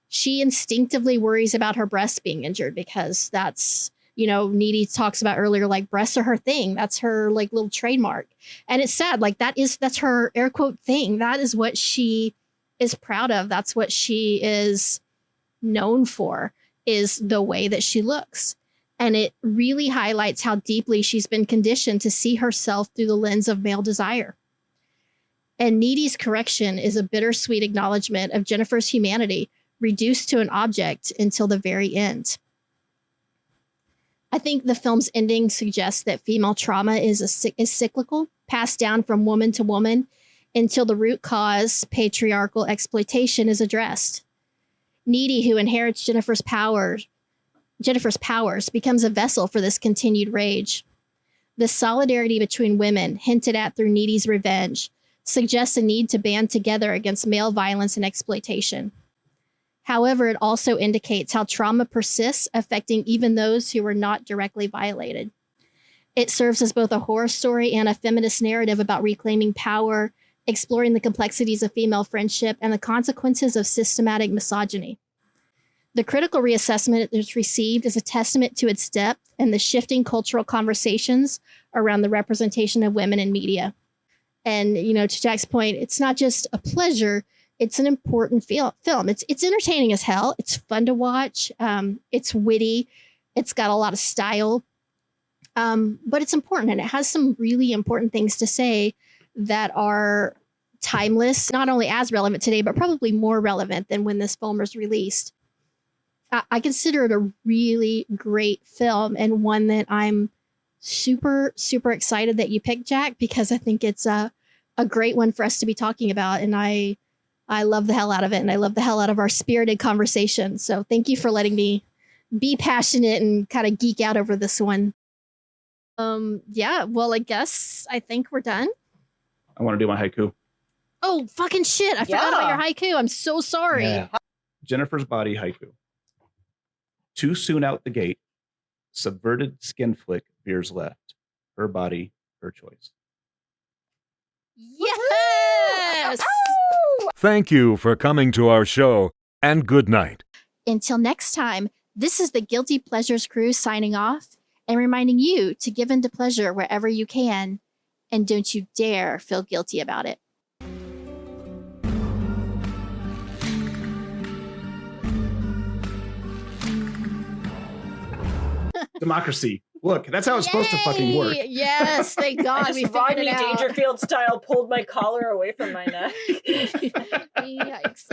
She instinctively worries about her breasts being injured because that's, Needy talks about earlier, like breasts are her thing. That's her like little trademark. And it's sad. Like that's her air quote thing. That is what she is proud of. That's what she is known for, is the way that she looks. And it really highlights how deeply she's been conditioned to see herself through the lens of male desire. And Needy's correction is a bittersweet acknowledgement of Jennifer's humanity, reduced to an object until the very end. I think the film's ending suggests that female trauma is cyclical, passed down from woman to woman until the root cause, patriarchal exploitation, is addressed. Needy, who inherits Jennifer's powers, becomes a vessel for this continued rage. The solidarity between women, hinted at through Needy's revenge, suggests a need to band together against male violence and exploitation. However, it also indicates how trauma persists, affecting even those who were not directly violated. It serves as both a horror story and a feminist narrative about reclaiming power, exploring the complexities of female friendship, and the consequences of systematic misogyny. The critical reassessment it received is a testament to its depth and the shifting cultural conversations around the representation of women in media. And, to Jack's point, it's not just a pleasure, it's an important film. It's entertaining as hell. It's fun to watch. It's witty. It's got a lot of style. But it's important, and it has some really important things to say that are timeless, not only as relevant today, but probably more relevant than when this film was released. I consider it a really great film, and one that I'm super, super excited that you picked, Jack, because I think it's a great one for us to be talking about. And I love the hell out of it, and I love the hell out of our spirited conversation. So thank you for letting me be passionate and kind of geek out over this one. Yeah, well, I think we're done. I want to do my haiku. Oh, fucking shit. I forgot about your haiku. I'm so sorry. Yeah. Jennifer's body haiku. Too soon out the gate, subverted skin flick veers left. Her body, her choice. Yes! Thank you for coming to our show, and good night. Until next time, this is the Guilty Pleasures crew signing off and reminding you to give in to pleasure wherever you can, and don't you dare feel guilty about it. Democracy. Look, that's how it's supposed to fucking work. Yay! Yes, thank God we Just figured Rodney it out. Dangerfield style pulled my collar away from my neck. Yikes.